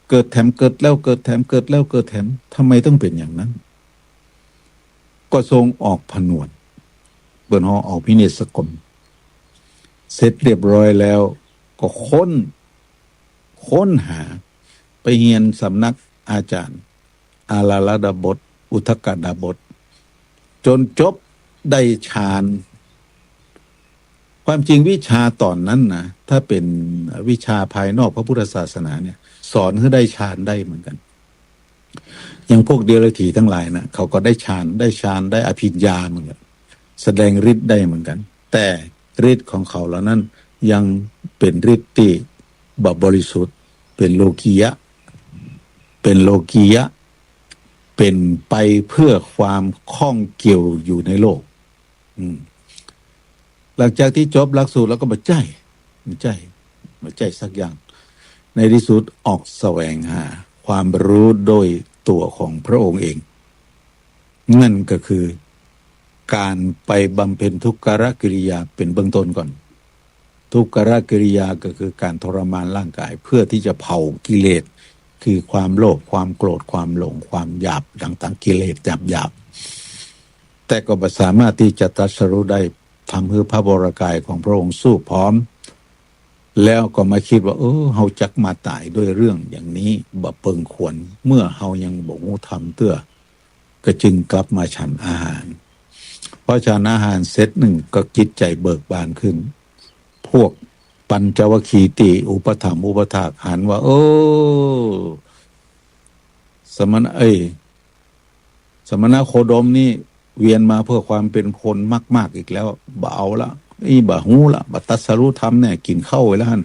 เกิดแถมเกิดแล้วเกิดแถมเกิดแล้วเกิดแถมทำไมต้องเป็นอย่างนั้นก็ทรงออกผนวดเบิ่นออกพิเนศกรมเสร็จเรียบร้อยแล้วก็ค้นหาไปเรียนสำนักอาจารย์อาลาลดาบทอุทกดาบทจนจบได้ฌานความจริงวิชาตอนนั้นนะถ้าเป็นวิชาภายนอกพระพุทธศาสนาเนี่ยสอนให้ได้ฌานได้เหมือนกันอย่างพวกเดรัจฉีทั้งหลายนะเขาก็ได้ฌานได้อภิญญาเหมือนกันแสดงฤทธิ์ได้เหมือนกันแต่ฤทธิ์ของเขาเหล่านั้นยังเป็นฤทธิ์ที่บริสุทธิ์เป็นโลกียะเป็นไปเพื่อความข้องเกี่ยวอยู่ในโลกหลังจากที่จบหลักสูตรแล้วก็ไม่ใจสักอย่างในที่สุดออกแสวงหาความรู้โดยตัวของพระองค์เองนั่นก็คือการไปบำเพ็ญทุกขกิริยาเป็นเบื้องต้นก่อนทุกขกิริยาก็คือการทรมานร่างกายเพื่อที่จะเผากิเลสคือความโลภความโกรธความหลงความหยาบต่างๆกิเลสหยาบแต่ก็ไม่สามารถที่จะตรัสรู้ได้ทำให้พระวรกายของพระองค์สู้พร้อมแล้วก็มาคิดว่าเฮาจักมาตายด้วยเรื่องอย่างนี้บ่เปิงควรเมื่อเฮายังบ่ฮู้ธรรมเตื้อก็จึงกลับมาฉันอาหารพอฉันอาหารเสร็จหนึ่งก็จิตใจเบิกบานขึ้นพวกปัญจวัคคีติอุปถัมภ์อุปถากหันว่าสมณะโคดมนี่เวียนมาเพื่อความเป็นคนมากๆอีกแล้วบ่เอาละบ่ฮู้ละบ่ตัสรู้ธรรมเนี่ยกินข้าวไว้แล้วหั่น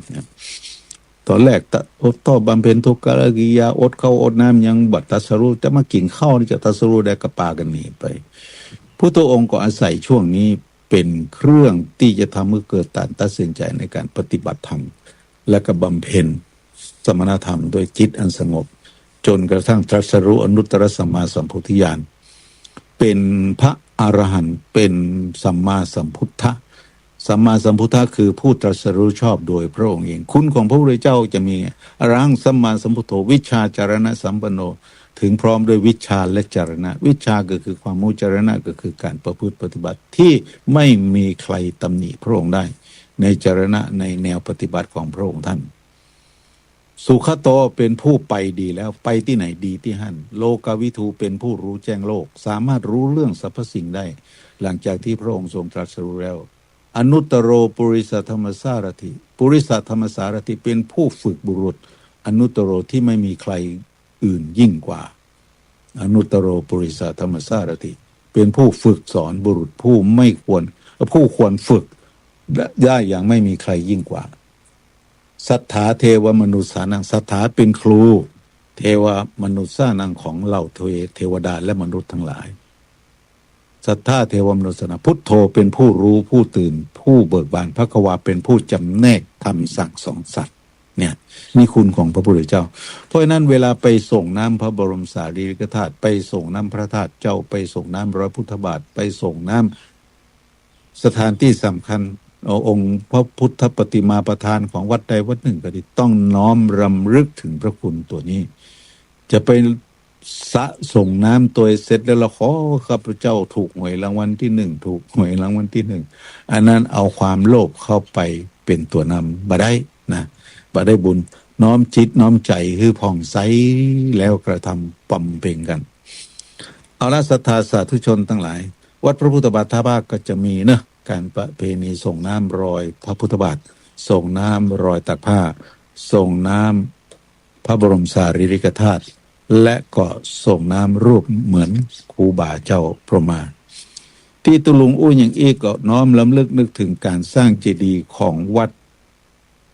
โต ตอนแรกอดต่อบำเพ็ญทุกขกิริยาอดข้าวอดน้ำยังบัดตรัสรู้จะมากินข้าวนี่จะตรัสรู้ได้ก็ปากันหนีไปพุทธองค์ก็อาศัยช่วงนี้เป็นเครื่องที่จะทำให้เกิดการตัดสินใจในการปฏิบัติธรรมและก็บำเพ็ญสมณธรรมโดยจิตอันสงบจนกระทั่งตรัสรู้อนุตตรสัมมาสัมโพธิญาณเป็นพระอรหันต์เป็นสัมมาสัมพุทธะสัมมาสัมพุทธะคือผู้ตรัสรู้ชอบโดยพระองค์เองคุณของพระพุทธเจ้าจะมีอรหังสัมมาสัมพุทโธวิชชาจารณะสัมปันโนถึงพร้อมด้วยวิชาและจารณะวิชาก็คือความรู้จารณะก็คือการประพฤติปฏิบัติที่ไม่มีใครตำหนิพระองค์ได้ในจารณะในแนวปฏิบัติของพระองค์ท่านสุขโตเป็นผู้ไปดีแล้วไปที่ไหนดีที่หั่นโลกวิทูเป็นผู้รู้แจ้งโลกสามารถรู้เรื่องสรรพสิ่งได้หลังจากที่พระองค์ทรงตรัสรู้แล้วอนุตตโรปุริสธรรมสารถิปุริสธรรมสารถิเป็นผู้ฝึกบุรุษอนุตตโรที่ไม่มีใครอื่นยิ่งกว่าอนุตตโรปุริสธรรมสารถิเป็นผู้ฝึกสอนบุรุษผู้ควรฝึกได้อย่างไม่มีใครยิ่งกว่าสัทธาเทวมนุษย์สานังสัทธาเป็นครูเทวมนุษย์สานังของเหล่าเทวดาและมนุษย์ทั้งหลายสัทธาเทวมนุษย์สานังพุทโธเป็นผู้รู้ผู้ตื่นผู้เบิกบานพระกวาเป็นผู้จำแนกทำสั่งสอนสัตว์เนี่ยนี่คุณของพระพุทธเจ้าเพราะฉะนั้นเวลาไปส่งน้ำพระบรมสารีริกธาตุไปส่งน้ำพระธาตุเจ้าไปส่งน้ำพระพุทธบาทไปส่งน้ำสถานที่สำคัญองค์พระพุทธปฏิมาประธานของวัดใดวัดหนึ่งก็ดีต้องน้อมรำลึกถึงพระคุณตัวนี้จะไปสะส่งน้ำตัวเสร็จแล้วเราขอข้าพเจ้าถูกหวยรางวัลที่หนึ่งถูกหวยรางวัลที่หนึ่งอันนั้นเอาความโลภเข้าไปเป็นตัวนำบ่ได้นะบ่ได้บุญน้อมจิตน้อมใจคือผ่องใสแล้วกระทำบำเพ็ญกันเอาละศรัทธาสาธุชนทั้งหลายวัดพระพุทธบาทท่าภาคก็จะมีเนอะการประเพณีส่งน้ำรอยพระพุทธบาทส่งน้ำรอยตักผ้าส่งน้ำพระบรมสารีริกธาตุและก็ส่งน้ำรูปเหมือนครูบาเจ้าพระมาที่ตุลุงอู้อย่างอีกก็น้อมล้ำลึกนึกถึงการสร้างเจดีย์ของวัด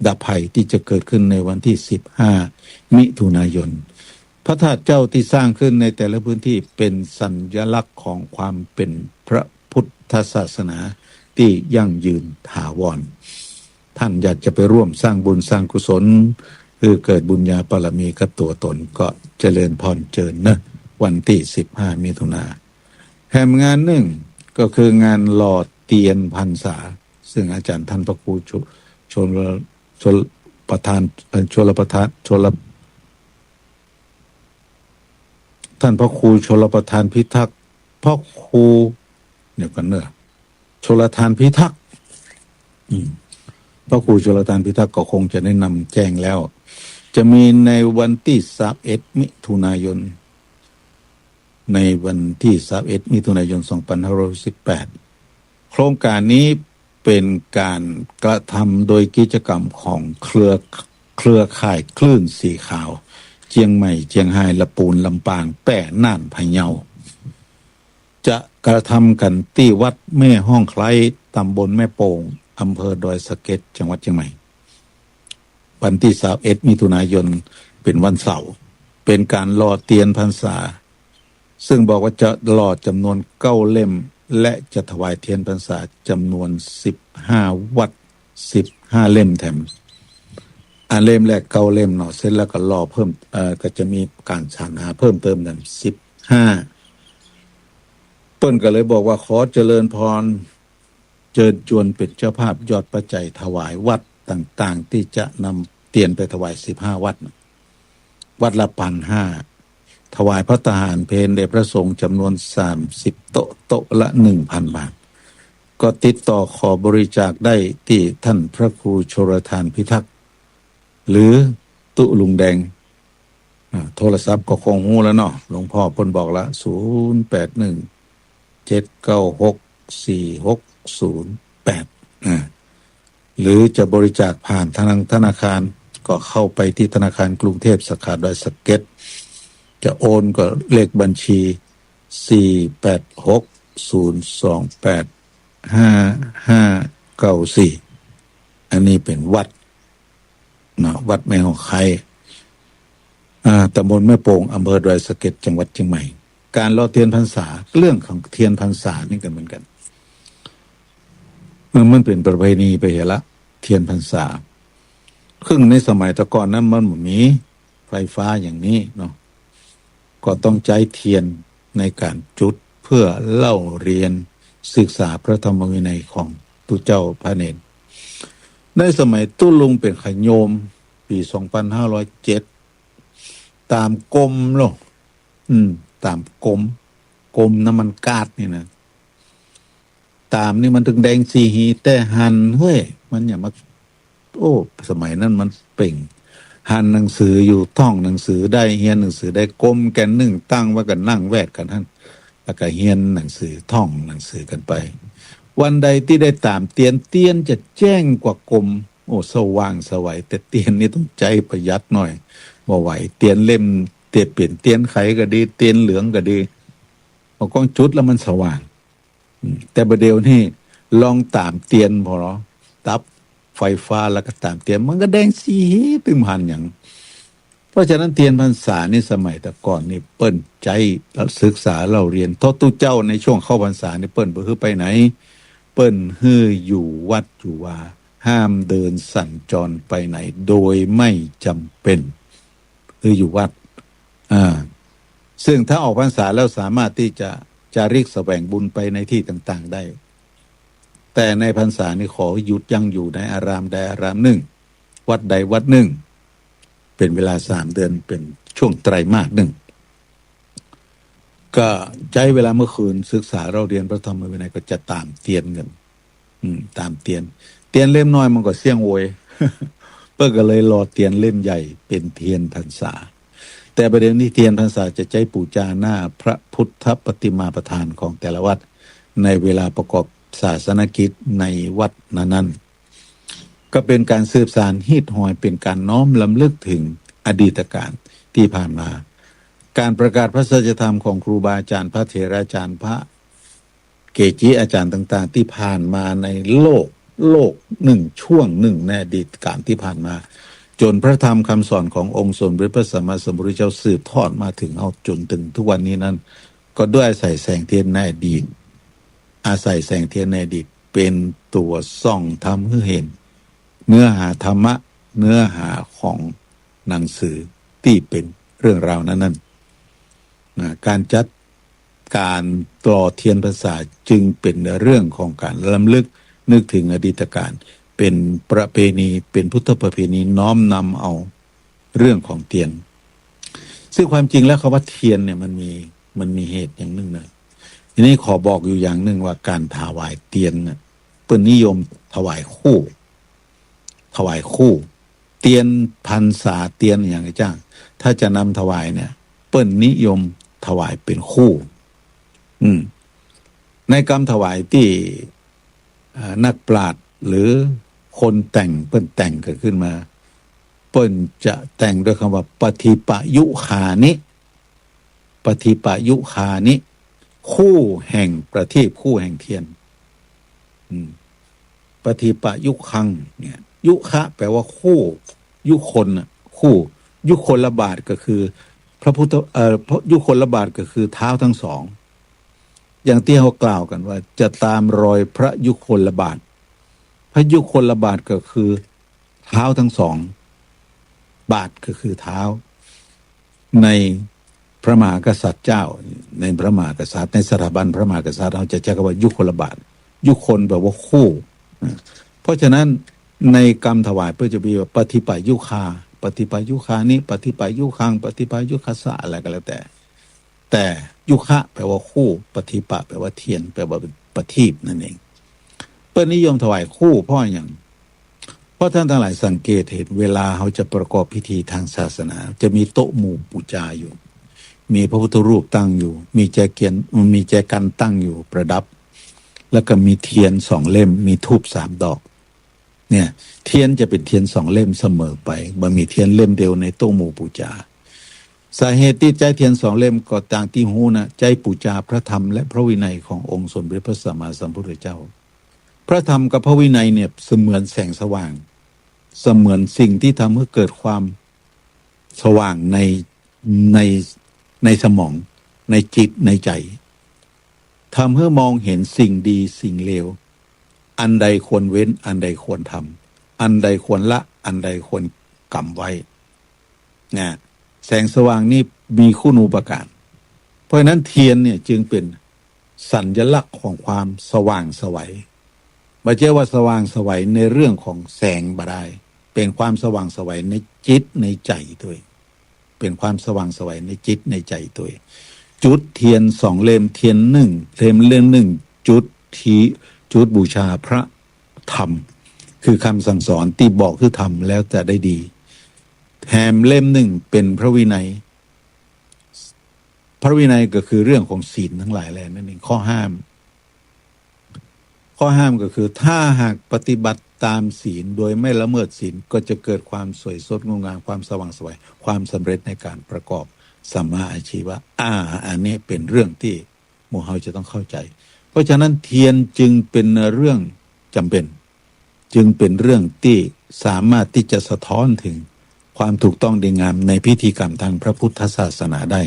ดาไผ่ที่จะเกิดขึ้นในวันที่15มิถุนายนพระธาตุเจ้าที่สร้างขึ้นในแต่ละพื้นที่เป็นสัญลักษณ์ของความเป็นพระพุทธศาสนาที่ยั่งยืนถาวรท่านอยากจะไปร่วมสร้างบุญสร้างกุศลคือเกิดบุญญาบารมีกับตัวตนก็เจริญพรเจิญนะวันที่15มิถุนาแห่งงานหนึ่งก็คืองานหล่อเตียนพรรษาซึ่งอาจารย์ท่านพระครูชนประธานท่านพระครูชลประทานพิทักษ์พ่อครูเดี๋ยวกันเนอะชลทานพิทักษ์พระครูชลทานพิทักษ์ก็คงจะแนะนำแจ้งแล้วจะมีในวันที่31มิถุนายนในวันที่31มิถุนายน2518โครงการนี้เป็นการกระทำโดยกิจกรรมของเครือข่ายคลื่นสีขาวเชียงใหม่เชียงรายละปูนลำปางแป้น่านพะเยาจะกระทำกันที่วัดแม่ห้องไคล้ตำบลแม่โป่งอำเภอดอยสะเก็ดจังหวัดเชียงใหม่วันที่31มิถุนายนเป็นวันเสาร์เป็นการหล่อเทียนพรรษาซึ่งบอกว่าจะหล่อจำนวน9เล่มและจะถวายเทียนพรรษาจำนวน15วัด15เล่มแถมเล่มแรก9เล่มเนาะเสร็จแล้วก็รอเพิ่มก็จะมีการสรรหาเพิ่มเติมกัน15เปิ้นก็เลยบอกว่าขอเจริญพรเชิญชวนเป็นเจ้าภาพยอดปัจจัยถวายวัดต่างๆที่จะนำเตียนไปถวาย15วัดวัดละ1,500ถวายพระทหารเพลแด่พระสงฆ์จำนวน30โต๊ะละ 1,000 บาทก็ติดต่อขอบริจาคได้ที่ท่านพระครูชลทานพิทักษ์หรือตุลุงแดงโทรศัพท์ก็คงหูแล้วเนาะหลวงพ่อเพิ่นบอกละ0817964608หรือจะบริจาคผ่านทางธนาคารก็เข้าไปที่ธนาคารกรุงเทพสาขาดอยสะเก็ดจะโอนก็เลขบัญชี48602855594อันนี้เป็นวัด นะวัดแม่หอกไคตำบลแม่โป่งอำเภอดอยสะเก็ดจังหวัดเชียงใหม่การลอดเทียนพรรษาเรื่องของเทียนพรรษานี่กันเหมือนกันมันเป็นประเพณีไปเหรอละเทียนพรรษาครึ่งในสมัยตะก่อนนั้นมันไม่มีไฟฟ้าอย่างนี้เนาะก็ต้องใช้เทียนในการจุดเพื่อเล่าเรียนศึกษาพระธรรมวินัยของตุเจ้าพระเนรในสมัยตุลุงเป็นขโยมปี2507ตามกรมเนาะตามกรมน้ำมันก๊าซนี่นะตามนี่มันถึงแดงสีหีแต่หันเฮ้ยมันอย่ามาโอ้สมัยนั้นมันเป่งหันหนังสืออยู่ท่องหนังสือได้เฮียนหนังสือได้กลมแกนหนึ่งตั้งว่ากันนั่งแวดกันท่านแล้วก็เฮียนหนังสือท่องหนังสือกันไปวันใดที่ได้ตามเตียนจะแจ้งกว่ากลมโอ้สว่างสวัยแต่เตียนนี่ต้องใจประหยัดหน่อยบ่ไหวเตียนเล่มเตียนเปลี่ยนเตียนไขก็ดีเตียนเหลืองก็ดีพอกล้องจุดแล้วมันสว่างแต่ประเดี๋ยวนี่ลองตามเตียนพอเนาะตับไฟฟ้าแล้วก็ตามเตียนมันก็แดงสีตึมหันอย่างเพราะฉะนั้นเทียนพรรษานี่สมัยแต่ก่อนนี่เปิ้นใจแล้วศึกษาเราเรียนทอตู้เจ้าในช่วงเข้าพรรษานี่เปิ้นบ่คือไปไหนเปิ้นฮืออยู่วัดอยู่ว่าห้ามเดินสัญจรไปไหนโดยไม่จำเป็นคืออยู่วัดซึ่งถ้าออกพรรษาแล้วสามารถที่จะจาริกแสวงบุญไปในที่ต่างๆได้แต่ในพรรษานี่ขอหยุดยังอยู่ในอารามใดอารามหนึ่งวัดใดวัดหนึ่งเป็นเวลา3 เดือนเป็นช่วงไตรมาสหนึ่งก็ใช้เวลาเมื่อคืนศึกษาเราเรียนพระธรรมวินัยก็จะตามเตียนกันตามเตียนเล่มน้อยมันก็เสี่ยงโวย เปิ้ลก็เลยรอเตียนเล่มใหญ่เป็นเทียนพรรษาแต่ประเด็นนี้เทียนพรรษาจะใช้ปูจาหน้าพระพุทธปฏิมาประธานของแต่ละวัดในเวลาประกอบศาสนกิจในวัดนั้นก็เป็นการสืบสานฮีดหอยเป็นการน้อมลำลึกถึงอดีตการที่ผ่านมาการประกาศพระสัจธรรมของครูบาอาจารย์พระเถราจารย์พระเกจิอาจารย์ต่างๆที่ผ่านมาในโลกหนึ่งช่วงหนึ่งในอดีตการที่ผ่านมาจนพระธรรมคำสอนขององค์สมเด็จพระสัมมาสัมพุทธเจ้าสืบทอดมาถึงเอาจนถึงทุกวันนี้นั้นก็ด้วยอาศัยแสงเทียนในอดีตอาศัยแสงเทียนในอดีตเป็นตัวส่องทำให้เห็นเนื้อหาธรรมะเนื้อหาของหนังสือที่เป็นเรื่องราวนั้นการจัดการต่อเทียนพรรษาจึงเป็นเรื่องของการรำลึกนึกถึงอดีตการเป็นประเพณีเป็นพุทธประเพณีน้อมนำเอาเรื่องของเทียนซึ่งความจริงแล้วคำว่าเทียนเนี่ยมันมีเหตุอย่างหนึ่งนะทีนี้ขอบอกอยู่อย่างหนึ่งว่าการถวายเทียนเนี่ยเปิ้นนิยมถวายคู่เทียนพรรษาเทียนอย่างไรจ้างถ้าจะนำถวายเนี่ยเปิ้นนิยมถวายเป็นคู่ในกรรมถวายที่นักปราชญ์หรือคนแต่งเปิ้นแต่งเกิดขึ้นมาเปิ้นจะแต่งด้วยคำว่าปฏิปยุคานิคู่แห่งประทีปคู่แห่งเทียนปฏิปยุคังเนี่ยยุคะแปลว่าคู่ยุคนน่ะคู่ยุคนละบาทก็คือพระพุทธยุคนละบาทก็คือเท้าทั้งสองอย่างที่เขากล่าวกันว่าจะตามรอยพระยุคลบาทพระยุคลบาทก็คือเท้าทั้งสองบาทก็คือเท้าในพระมหากษัตริย์เจ้าในพระมหากษัตริย์ในสถาบันพระมหากษัตริย์เราจะใช้คำว่ายุคลบาทยุคนแปลว่าคู่เพราะฉะนั้นในกรรมถวายเพื่อจะมีปฏิปยุคานี้ปฏิปยุคังปฏิปยุคัสสะอะไรก็แล้วแต่ยุคะแปลว่าคู่ปฏิปะแปลว่าเทียนแปลว่าประทีปนั่นเองเปิ้ลนิยมถวายคู่เพราะอย่างเพราะท่านทั้งหลายสังเกตเห็นเวลาเขาจะประกอบพิธีทางศาสนาจะมีโต๊ะหมู่บูชาอยู่มีพระพุทธรูปตั้งอยู่มีแจกันตั้งอยู่ประดับแล้วก็มีเทียน2 เล่มมีธูป3 ดอกเนี่ยเทียนจะเป็นเทียน2 เล่มเสมอไปบ่มีเทียนเล่มเดียวในโต๊ะหมู่บูชาสาเหตุที่ใจเทียน2 เล่มก็ต่างที่หูนะใจปูจาพระธรรมและพระวินัยขององค์สมเด็จพระสัมมาสัมพุทธเจ้าพระธรรมกับพระวินัยเนี่ยเสมือนแสงสว่าง เสมือนสิ่งที่ทำให้เกิดความสว่างในในสมองในจิตในใจทำให้มองเห็นสิ่งดีสิ่งเลวอันใดควรเว้นอันใดควรทำอันใดควรละอันใดควรกำไว้นะแสงสว่างนี่มีคุณูปการเพราะฉะนั้นเทียนเนี่ยจึงเป็นสัญลักษณ์ของความสว่างไสวไม่ใช่ว่าสว่างไสวในเรื่องของแสงบ่ได้เป็นความสว่างไสวในจิตในใจตัวเองเป็นความสว่างไสวในจิตในใจตัวเองจุดเทียน2 เล่มเทียน1 เล่ม 1จุดทีจุดบูชาพระธรรมคือคำสั่งสอนที่บอกคือทำแล้วจะได้ดีแถมเล่ม 1เป็นพระวินัยพระวินัยก็คือเรื่องของศีลทั้งหลายแหละนั่นเองข้อห้ามก็คือถ้าหากปฏิบัติตามศีลโดยไม่ละเมิดศีลก็จะเกิดความสวยสดงดงามความสว่างไสวความสำเร็จในการประกอบสัมมาอาชีวะอันนี้เป็นเรื่องที่หมู่เฮาจะต้องเข้าใจเพราะฉะนั้นเทียนจึงเป็นเรื่องจำเป็นจึงเป็นเรื่องที่สามารถที่จะสะท้อนถึงความถูกต้องดีงามในพิธีกรรมทางพระพุทธศาสนาได้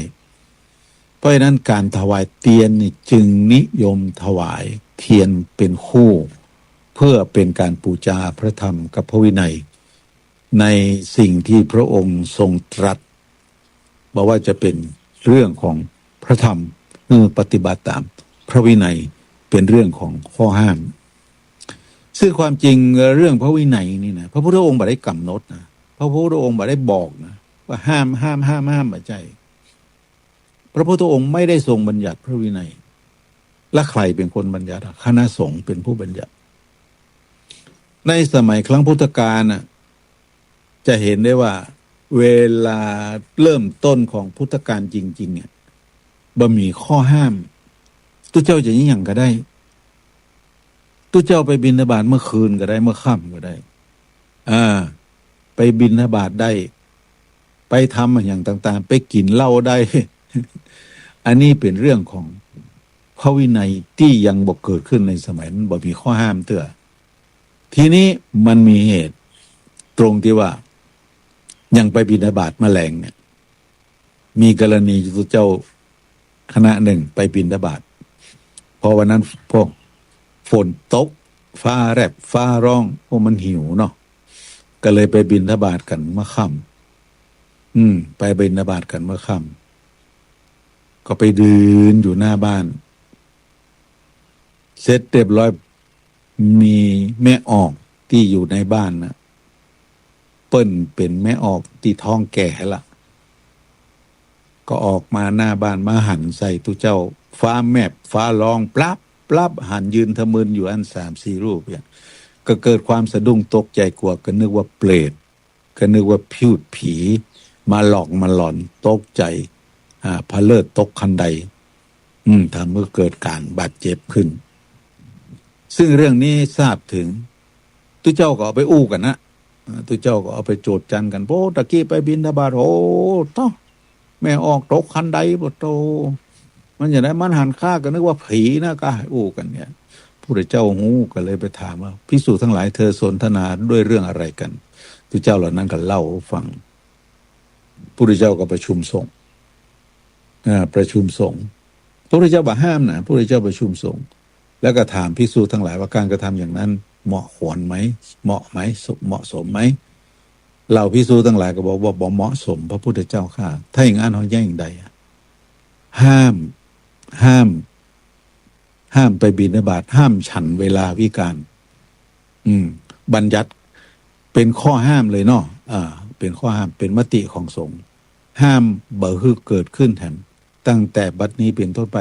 เพราะฉะนั้นการถวายเทียนนี่จึงนิยมถวายเทียนเป็นคู่เพื่อเป็นการปูชาพระธรรมกับพระวินัยในสิ่งที่พระองค์ทรงตรัสบอกว่าจะเป็นเรื่องของพระธรรมปฏิบัติตามพระวินัยเป็นเรื่องของข้อห้ามซึ่งความจริงเรื่องพระวินัยนี่นะพระพุทธองค์บ่ได้กำหนดนะพระพุทธองค์บ่ได้บอกนะว่าห้ามบ่ใช่พระพุทธองค์ไม่ได้ทรงบัญญัติพระวินัยและใครเป็นคนบัญญัติคณะสงฆ์เป็นผู้บัญญัติในสมัยครั้งพุทธกาลน่ะจะเห็นได้ว่าเวลาเริ่มต้นของพุทธกาลจริงๆเนี่ยบ่มีข้อห้ามตุเจ้าจะยิ่งอย่างก็ได้ตุเจ้าไปบิณฑบาตเมื่อคืนก็ได้เมื่อค่ำก็ได้ไปบิณฑบาตได้ไปทำอย่างต่างๆไปกินเหล้าได้ อันนี้เป็นเรื่องของพระวินัยที่ยังบ่เกิดขึ้นในสมัยนั้นบ่มีข้อห้ามเตื้อทีนี้มันมีเหตุตรงที่ว่ายังไปบิณฑบาตแมลงเนี่ยมีกรณีอยู่เจ้าคณะหนึ่งไปบิณฑบาตพอวันนั้นพวกฝนตกฟ้าแลบฟ้าร้องพวกมันหิวเนาะก็เลยไปบิณฑบาตกันเมื่อค่ำไปบิณฑบาตกันเมื่อค่ำก็ไปยืนอยู่หน้าบ้านเสร็จเรียบร้อยมีแม่ออกที่อยู่ในบ้านนะเปิ้นเป็นแม่ออกที่ท้องแก่ละก็ออกมาหน้าบ้านมาหันใส่ตุเจ้าฟ้าแมบฟ้าร้องปลับหันยืนทะมึนอยู่อัน3-4 รูปเนี่ยก็เกิดความสะดุ้งตกใจกลัวก็นึกว่าเปรตก็นึกว่าพิวผีมาหลอกมาหลอนตกใจพะเลิศตกคันใดทำให้เกิดการบาดเจ็บขึ้นซึ่งเรื่องนี้ทราบถึงตุเจ้าก็เอาไปอู้กันนะตุเจ้าก็เอาไปโจทย์จันกันโอ้ตะกี้ไปบิณฑบาตโอ้ต้องแม่ออกตกคันใดบ่โตมันอย่างไรมันหันฆ่ากันนึกว่าผีนะก็ให้อู้กันเนี่ยพระเจ้าหูก็เลยไปถามว่าภิกษุทั้งหลายเธอสนทนาด้วยเรื่องอะไรกันตุเจ้าเหล่านั้นก็เล่าฟังพระเจ้าก็ประชุมสงฆ์ประชุมสงฆ์พระเจ้าบอกห้ามนะพระเจ้าประชุมสงฆ์แล้วก็ถามภิกษุทั้งหลายว่าการกระทำอย่างนั้นเหมาะควรไหมเหมาะไหมเหมาะสมไหมเหล่าภิกษุทั้งหลายก็บอกว่าบ่เหมาะสมพระพุทธเจ้าข้าถ้าอย่างนั้นเขาแย่งใดห้ามไปบิณฑบาตห้ามฉันเวลาวิกาลบัญญัติเป็นข้อห้ามเลยเนาะเป็นข้อห้ามเป็นมติของสงฆ์ห้ามบ่ฮึเกิดขึ้นแถมตั้งแต่บัดนี้เป็นต้นไป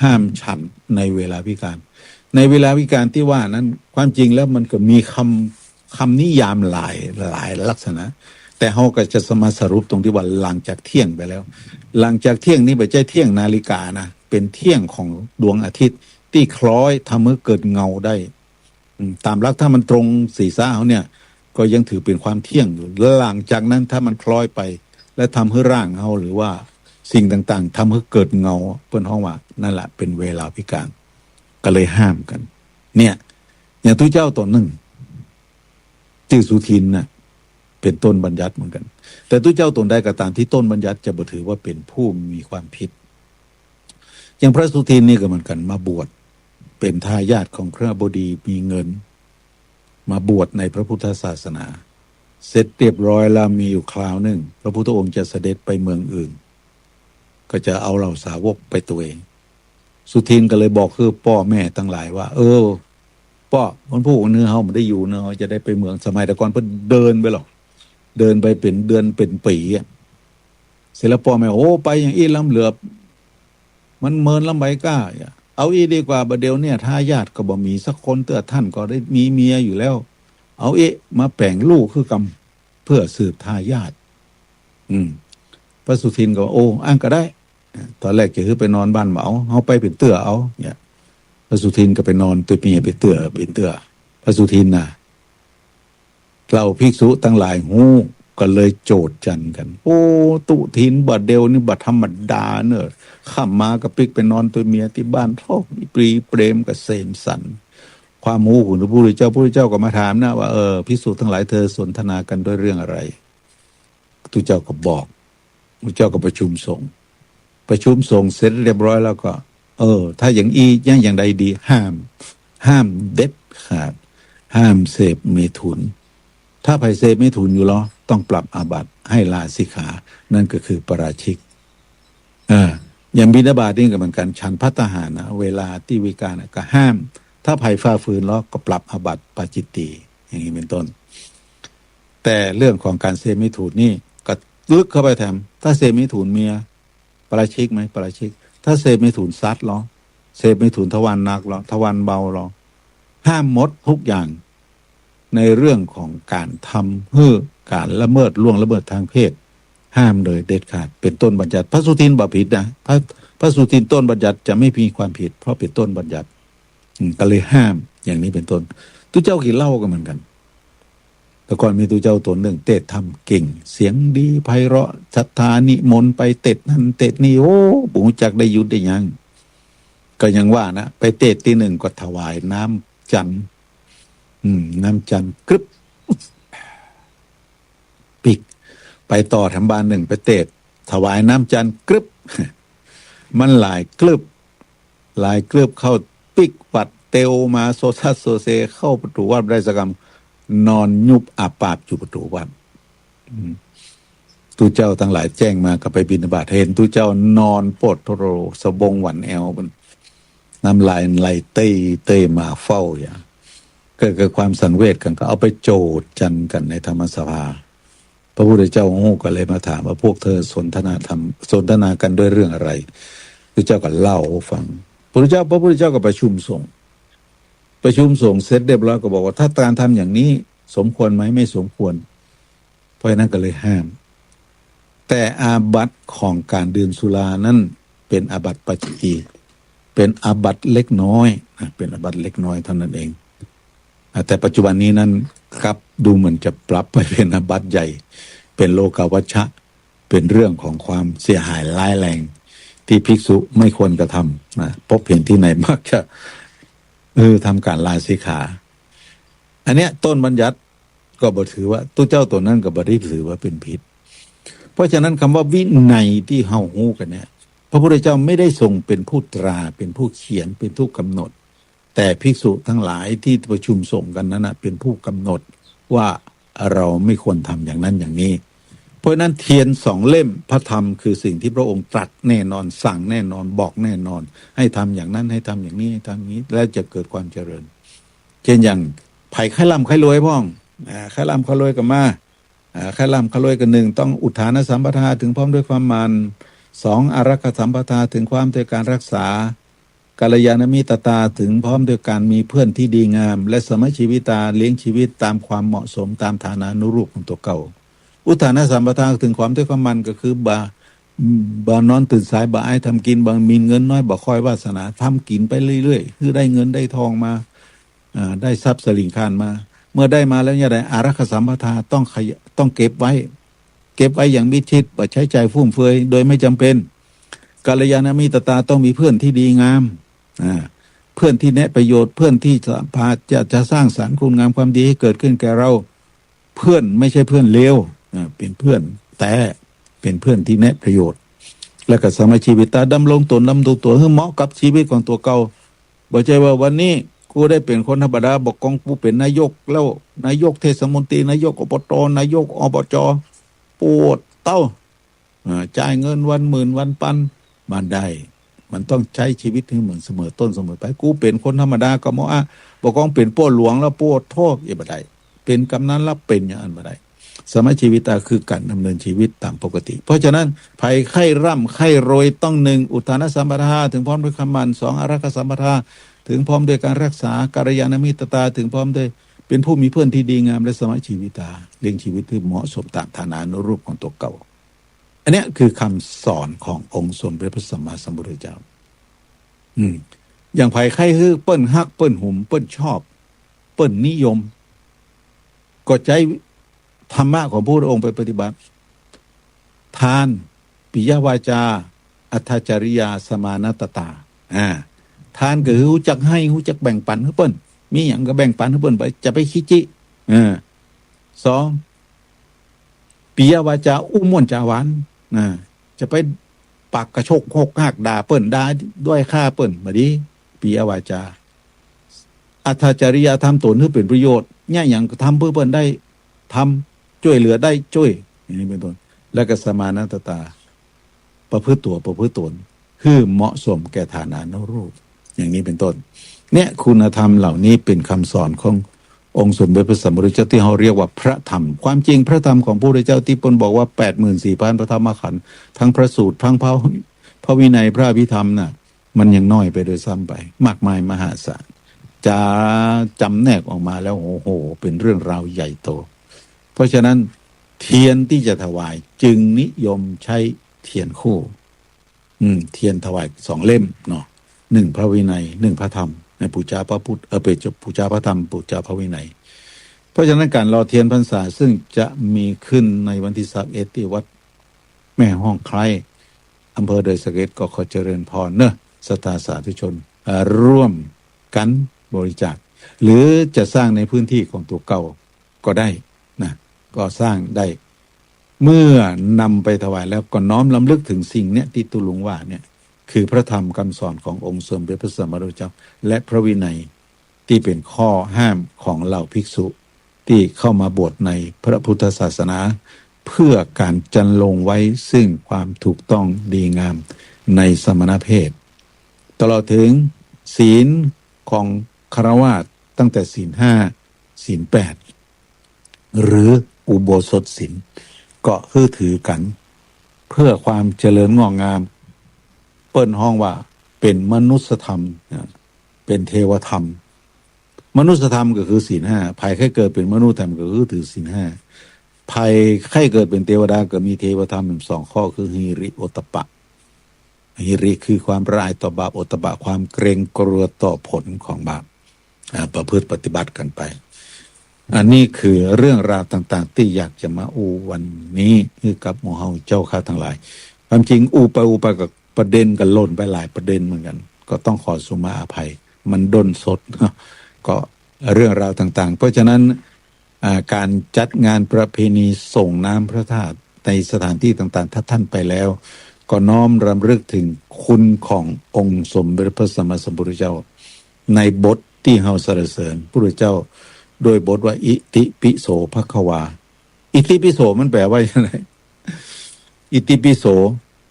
ห้ามฉันในเวลาวิกาลในเวลาวิกาลที่ว่านั้นความจริงแล้วมันก็มีคำนิยามหลายลักษณะแต่เขาก็จะมาสรุปตรงที่ว่าหลังจากเที่ยงไปแล้วหลังจากเที่ยงนี้ไม่ใช่เที่ยงนาฬิกานะเป็นเที่ยงของดวงอาทิตย์ที่คล้อยทำให้เกิดเงาได้ตามหลักถ้ามันตรงศีรษะเขาเนี่ยก็ยังถือเป็นความเที่ยงอยู่หลังจากนั้นถ้ามันคล้อยไปและทำให้ร่างเขาหรือว่าสิ่งต่างๆทำให้เกิดเงาเปิ้นห้องว่านั่นแหละเป็นเวลาวิกาลก็เลยห้ามกันเนี่ยอย่างทุกเจ้าตัวหนึ่งชื่อสุทินนะ เป็นต้นบัญญัติเหมือนกันแต่ทุกเจ้าตนใดก็ตามที่ต้นบัญญัติจะบ่ถือว่าเป็นผู้มีความผิดอย่างพระสุทินนี่ก็เหมือนกันมาบวชเป็นทายาทของพระบดีมีเงินมาบวชในพระพุทธศาสนาเสร็จเรียบร้อยแล้วมีอยู่คราวหนึ่งพระพุทธองค์จะเสด็จไปเมืองอื่นก็จะเอาเหล่าสาวกไปตัวเองสุทินก็เลยบอกคือพ่อแม่ทั้งหลายว่าพ่อคนผู้เนื้อเฮามันได้อยู่เนื้อจะได้ไปเมืองสมัยแต่ก่อนเพิ่นเดินไปหรอกเดินไปเป็นเดือนเป็นปีเสร็จแล้วพ่อแม่โอ้ไปอย่างอี้ล้ำเหลือบมันเมินล้ำใบกล้าเอาอีดีกว่าบัดเดี๋ยวเนี่ยทายาทก็บ่มีสักคนเตื้อท่านก็ได้มีเมียอยู่แล้วเอามาแปลงลูกคือกำเพื่อสืบทายาทพระสุทินก็โอ้อ้างก็ได้ตอนแรกจะคือไปนอนบ้านเหมาเอาไปเป็นเตื้อเอาเนี่ยพระสุทินก็ไปนอนตัวเมียไปเตื้อพระสุทินน่ะเราภิกษุทั้งหลายหูก็เลยโจดจันกันโอ้ตุทินบัดเดียวนี่บัดธรรมดาเนอะข้ามมากับปิกไปนอนตัวเมียที่บ้านท้องปรีเปรมกับเสมสันความหูของพระพุทธเจ้าก็มาถามนะว่าภิกษุทั้งหลายเธอสนทนากันด้วยเรื่องอะไรพระเจ้าก็บอกพระเจ้าก็ประชุมสงฆ์เสร็จเรียบร้อยแล้วก็ถ้าอย่างใดดีห้ามเด็ดขาดห้ามเสพเมถุนถ้าไผเสพเมถุนอยู่แล้วต้องปรับอาบัติให้ลาสิกขานั่นก็คือปราชิกอย่างบิณฑบาตนี่ก็เหมือนกันฉันภัตตาหารนะเวลาที่วิกาลก็ห้ามถ้าไผฝ่าฝืนแล้วก็ปรับอาบัติปาจิตตีอย่างนี้เป็นต้นแต่เรื่องของการเสพเมถุนนี่ก็ลึกเข้าไปแถมถ้าเสพเมถุนเมียปราชิกไหมปราชิกถ้าเสพเมถุนซัดหรอเสพเมถุนทวารหนักหรอทวารเบาหรอห้ามหมดทุกอย่างในเรื่องของการทำให้การละเมิดล่วงละเมิดทางเพศห้ามเลยเด็ดขาดเป็นต้นบัญญัติพระสุทินบ่ผิดนะพระสุทินต้นบัญญัติจะไม่มีความผิดเพราะเป็นต้นบัญญัติก็เลยห้ามอย่างนี้เป็นต้นตุเจ้ากินเหล้ากันเหมือนกันแต่ก่อนมีตุเจ้าตนหนึ่งเตะทำเก่งเสียงดีไพเราะศรัทธานิมนต์ไปเตะนั่นเตะนี่โอ้ปู่จักได้ยุดได้ยังก็ยังว่านะไปเตะที่หนึ่งก็ถวายน้ำจันทร์น้ำจันทร์กรึบปิกไปต่อทำบ้านหนึ่งไปเตะถวายน้ำจันทร์กรึบมันหลายกรึบเข้าปิกปัดเตวมาโซซัสโซเซเข้าประตูวัดได้สักคำนอนยุบอาปาบอยู่ประตูวัดตูเจ้าทั้งหลายแจ้งมาก็ไปบิณฑบาตเห็นตูเจ้านอนปวดโทโรสะบงหวันแอวมันน้ำลายไหลเต้มาเฝ้าอย่างเกิดความสังเวชกันก็เอาไปโจดจันกันในธรรมสภาพระพุทธเจ้าโง่ก็เลยมาถามว่าพวกเธอสนทนากันด้วยเรื่องอะไรพระเจ้าก็เล่าฟังพระพุทธเจ้าก็ประชุมสงฆ์เสร็จเรียบร้อยก็บอกว่าถ้าการทำอย่างนี้สมควรไหมไม่สมควรเพราะนั้นก็เลยห้ามแต่อาบัติของการดื่มสุรานั้นเป็นอาบัติปาจิตตีเป็นอาบัติเล็กน้อยเป็นอาบัติเล็กน้อยเท่านั้นเองแต่ปัจจุบันนี้นั้นครับดูเหมือนจะปรับไปเป็นอาบัติใหญ่เป็นโลกาวัชชะเป็นเรื่องของความเสียหายร้ายแรงที่ภิกษุไม่ควรกระทำนะพบเห็นที่ไหนมักจะทำการลาสิกขาอันเนี้ยต้นบัญญัติก็บ่ถือว่าตัวเจ้าตัวนั้นก็บ่ได้ถือว่าเป็นผิดเพราะฉะนั้นคำว่าวินัยที่เฮาฮู้กันเนี่ยพระพุทธเจ้าไม่ได้ทรงเป็นผู้ตราเป็นผู้เขียนเป็นผู้กำหนดแต่ภิกษุทั้งหลายที่ประชุมสงฆ์กันนั้นนะเป็นผู้กำหนดว่าเราไม่ควรทำอย่างนั้นอย่างนี้เพราะนั้นเทียน2เล่มพระธรรมคือสิ่งที่พระองค์ตรัสแน่นอนสั่งแน่นอนบอกแน่นอนให้ทำอย่างนั้นให้ทำอย่างนี้ให้ทำอย่างนี้แล้วจะเกิดความเจริญเช่นอย่างไผ่ไข่ล่ำไข่รวยพ่องไข่ล่ำไข่รวยกับมาไข่ล่ำไข่รวยกับ1ต้องอุทานสัมปทาถึงพร้อมด้วยความมัน2อารักขสัมปทาถึงความด้วยการรักษากัลยาณมิตรตาถึงพร้อมด้วยการมีเพื่อนที่ดีงามและสมัชชีวิตาเลี้ยงชีวิตตามความเหมาะสมตามฐานานุรูปของตัวเก่าอุทานสัมปทาถึงความด้วยความมันก็คือบานอนตื่นสายบ่อายทำกินบางมีเงินน้อยบ่คอยวาสนาทำกินไปเรื่อยๆคือได้เงินได้ทองมาได้ทรัพย์สลิงคานมาเมื่อได้มาแล้วเนี่ยได้อารักขสัมปทาต้องเก็บไว้อย่างมิดชิดบ่ใช้ใจฟุ่มเฟือยโดยไม่จำเป็นกัลยาณมิตรตาต้องมีเพื่อนที่ดีงามเพื่อนที่แนะประโยชน์เพื่อนที่พาจะสร้างสรรค์คุณงามความดีให้เกิดขึ้นแก่เรา เพื่อนไม่ใช่เพื่อนเลวเป็นเพื่อนแต่เป็นเพื่อนที่แนะประโยชน์และก็สามารถชีวิตตาดำรงตนดำรงตัวให้เหมาะกับชีวิตของตัวเก่าบ่ใช่ว่าวันนี้กูได้เป็นคนธรรมดาบอกกองกูเป็นนายกแล้วนายกเทศมนตรีนายกอบตนายกอบจปวดเต้าจ่ายเงินวันหมื่นวันปันมาได้มันต้องใช้ชีวิตให้เหมือนเสมอต้นเสมอไปกูเป็นคนธรรมดาก็มอบอกกองเป็นป้อหลวงแล้วปวดโทษอย่าบ่ได้เป็นกำนันแล้วเป็นอย่างนั้นบ่ได้สมัยชีวิตตาคือการดำเนินชีวิตตามปกติเพราะฉะนั้นภัยไข้ร่ำไข้โรยต้องหนึ่งอุทานสัมปทาถึงพร้อมด้วยคำมันสองอารักขสัมปทาถึงพร้อมด้วยการรักษากัลยาณมิตรตาถึงพร้อมด้วยเป็นผู้มีเพื่อนที่ดีงามและสมัยชีวิตตาเลี้ยงชีวิตที่เหมาะสมตามฐานานุรูปของตัวเก่าอันนี้คือคำสอนขององค์สมเด็จพระสัมมาสัมพุทธเจ้าอย่างภัยไข้คือเปิ้นฮักเปิ้นหุ่มเปิ้นชอบเปิ้นนิยมก็ใจธรรมะของพระองค์ไปปฏิบัติทานปิยวาจาอัตถจริยาสมานัตตาทานก็คือรู้จักให้รู้จักแบ่งปันให้เปิ้นมีอย่างก็แบ่งปันให้เปิ้นไปจะไปขี้จิสองปิยวาจาอุ้มม่วนจาหวานจะไปปากกระโชกโคกหักด่าเปิ้นด่าด้วยค่าเปิ้นมาดิปิยวาจาอัตถจริยาทำตนให้เป็นประโยชน์เนี่ยอย่างทำเพื่อเปิ้นได้ทำช่วยเหลือได้ช่วยอย่างนี้เป็นต้นแล้วก็สมานัตตาประพฤติตัวประพฤติตนคือเหมาะสมแก่ฐานานุรูปอย่างนี้เป็นต้นเนี่ยคุณธรรมเหล่านี้เป็นคำสอนขององค์สมเด็จพระสัมมาสัมพุทธเจ้าที่เขาเรียกว่าพระธรรมความจริงพระธรรมของพระพุทธเจ้าที่ปนบอกว่า 84,000 พระธรรมขันธ์ทั้งพระสูตรทั้งพระวินัยพระอภิธรรมน่ะมันยังน้อยไปโดยซ้ำไปมากมายมหาศาลจะจำแนกออกมาแล้วโอ้โหเป็นเรื่องราวใหญ่โตเพราะฉะนั้นเทียนที่จะถวายจึงนิยมใช้เทียนคู่เทียนถวาย2 เล่มเนาะ1พระวินัย1พระธรรมในปูชาพระพุทธเป็นปูชาพระธรรมปูชาพระวินัยเพราะฉะนั้นการรอเทียนพรรษาซึ่งจะมีขึ้นในวันที่31ที่วัดแม่ห้องไคล้อำเภอดอยสะเก็ดก็ขอเจริญพรเนอะศรัทธาสาธุชนร่วมกันบริจาคหรือจะสร้างในพื้นที่ของตัวเก่าก็ได้นะก็สร้างได้เมื่อนำไปถวายแล้วก็น้อมรำลึกถึงสิ่งเนี้ยที่ตุลุงว่าเนี่ยคือพระธรรมคำสอนขององค์สมเด็จพระสัมมาสัมพุทธเจ้าและพระวินัยที่เป็นข้อห้ามของเหล่าภิกษุที่เข้ามาบวชในพระพุทธศาสนาเพื่อการจันลงไว้ซึ่งความถูกต้องดีงามในสมณเพศตลอดถึงศีลของฆราวาสตั้งแต่ศีล 5 ศีล 8หรืออุโบสถศีลก็คือถือกันเพื่อความเจริญงอกงามเปิ้นห้องว่าเป็นมนุสธรรมเป็นเทวธรรมมนุสธรรมก็คือศีล 5ภัยแค่เกิดเป็นมนุษยธรรมก็คือถือศีล 5ภัยแค่เกิดเป็นเทวดาก็มีเทวธรรม2 ข้อคือหิริโอตตัปปะหิริคือความละอายต่อบาปโอตตัปปะความเกรงกลัวต่อผลของบาปประพฤติปฏิบัติกันไปอันนี้คือเรื่องราวต่างๆที่อยากจะมาอูวันนี้คือกับหมู่เฮาเจ้าข้าทั้งหลายความจริงอูไปกับประเด็นกันล่นไปหลายประเด็นเหมือนกันก็ต้องขอสุมาอภัยมันด้นสดก็เรื่องราวต่างๆเพราะฉะนั้นการจัดงานประเพณีส่งน้ำพระธาตุในสถานที่ต่างๆถ้าท่านไปแล้วก็น้อมรำลึกถึงคุณขององค์สมเด็จพระสัมมาสัมพุทธเจ้าในบทที่เฮาสรรเสริญพระพุทธเจ้าโดยบทว่าอิติปิโสภควาอิติปิโสมันแปลว่าอะไรอิติปิโส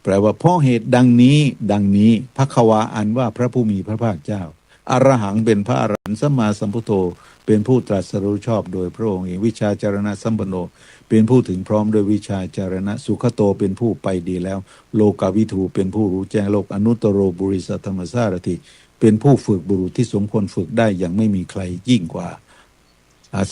แปลว่าเพราะเหตุดังนี้ภควาอันว่าพระผู้มีพระภาคเจ้าอรหังเป็นพระอรหันต์สัมมาสัมพุทโธเป็นผู้ตรัสรู้ชอบโดยพระองค์เองวิชาจารณะสัมปันโนเป็นผู้ถึงพร้อมโดยวิชาจารณะสุขโตเป็นผู้ไปดีแล้วโลกาวิทูเป็นผู้รู้แจ้งโลกอนุตตโรบุริสธรรมสารถิเป็นผู้ฝึกบุรุษที่สมควรฝึกได้อย่างไม่มีใครยิ่งกว่า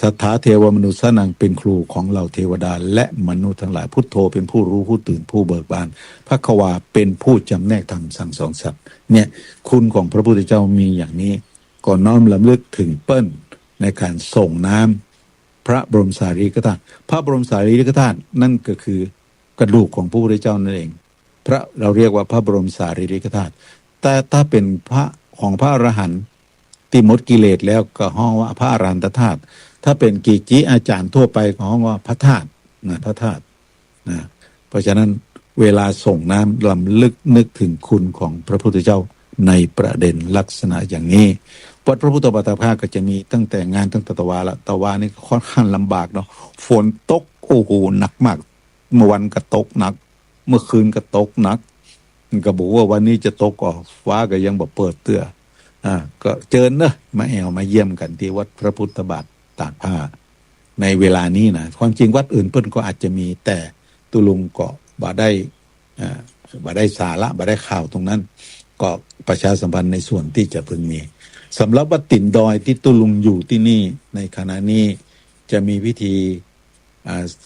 สัทธาเทวมนุษย์นังเป็นครูของเหล่าเทวดาและมนุษย์ทั้งหลายพุทโธเป็นผู้รู้ผู้ตื่นผู้เบิกบานภควาเป็นผู้จำแนกธรรมสั่งสอนสัตว์เนี่ยคุณของพระพุทธเจ้ามีอย่างนี้ก่อนน้อมรำลึกถึงเปิ้ลในการส่งน้ำพระบรมสารีริกธาตุพระบรมสารีริกธาตุนั่นก็คือกระดูกของพระพุทธเจ้านั่นเองเราเรียกว่าพระบรมสารีริกธาตุแต่ถ้าเป็นพระของพระอรหันต์ที่หมดกิเลสแล้วก็ห้องว่าพระอรหันตธาตุ ถ้าเป็นกีจิอาจารย์ทั่วไปของห้องว่าพระธาตุนะพระธาตุนะเพราะฉะนั้นเวลาส่งน้ำลำลึกนึกถึงคุณของพระพุทธเจ้าในประเด็นลักษณะอย่างนี้วัดพระพุทธบาทภาคก็จะมีตั้งแต่งานตั้งแต่ตะวาละตะวานี่ค่อนข้างลำบากเนาะฝนตกโอ้โหหนักมากเมื่อวันก็ตกหนักเมื่อคืนก็ตกหนักก็บอกว่าวันนี้จะตกก็ฟ้าก็ยังบอกเปิดเตื้อก็เจิญเนอะมาแอวมาเยี่ยมกันที่วัดพระพุทธบาทตากผ้าในเวลานี้นะความจริงวัดอื่นเพิ่นก็อาจจะมีแต่ตุลุงก็บ่ได้สาระบ่ได้ข่าวตรงนั้นก็ประชาสัมพันธ์ในส่วนที่จะพึงมีสำหรับวัดติ่นดอยที่ตุลุงอยู่ที่นี่ในขณะนี้จะมีพิธี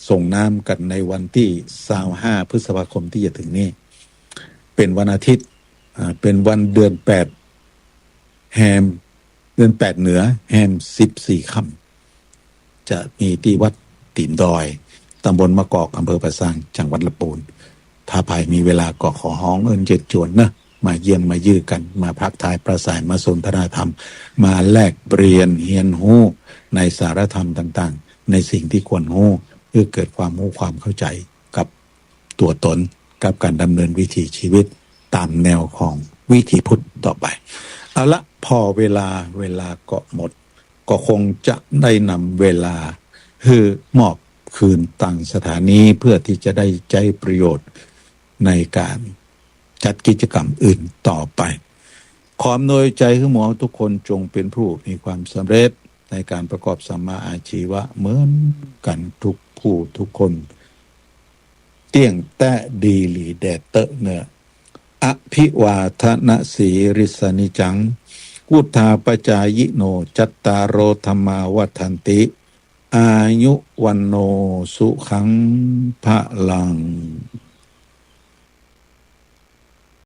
ส่งน้ำกันในวันที่25พฤษภาคมที่จะถึงนี้เป็นวันอาทิตย์เป็นวันเดือน8แฮมเดือน8เหนือแฮม14ค่ำจะมีที่วัดติ่นดอยตำบลมะกอกอำเภอประสางจังหวัดลำพูนถ้าภายมีเวลาก็ขอฮ้องเอิญเจ็ดจวนนะมาเยี่ยมมายื้อกันมาพักทายประสายมาสนทนาธรรมมาแลกเปลี่ยนเฮียนหู้ในสารธรรมต่างๆในสิ่งที่ควรหู้เพื่อเกิดความรู้ความเข้าใจกับตัวตนกับการดำเนินวิถีชีวิตตามแนวของวิถีพุทธต่อไปเอาละพอเวลาก็หมดก็คงจะได้นำเวลาคือมอบคืนต่างสถานีเพื่อที่จะได้ใช้ประโยชน์ในการจัดกิจกรรมอื่นต่อไปขออำนวยใจให้หมอทุกคนจงเป็นผู้มีความสำเร็จในการประกอบสัมมาอาชีวะเหมือนกันทุกผู้ทุกคนเตี้ยงแต้ดีหลีแดดเตอะเนออภิวาทนะสีริสนิจังวุธาปจายโนจัตตารโอธรรมาวัฏันติอายุวันโนสุขังพะลัง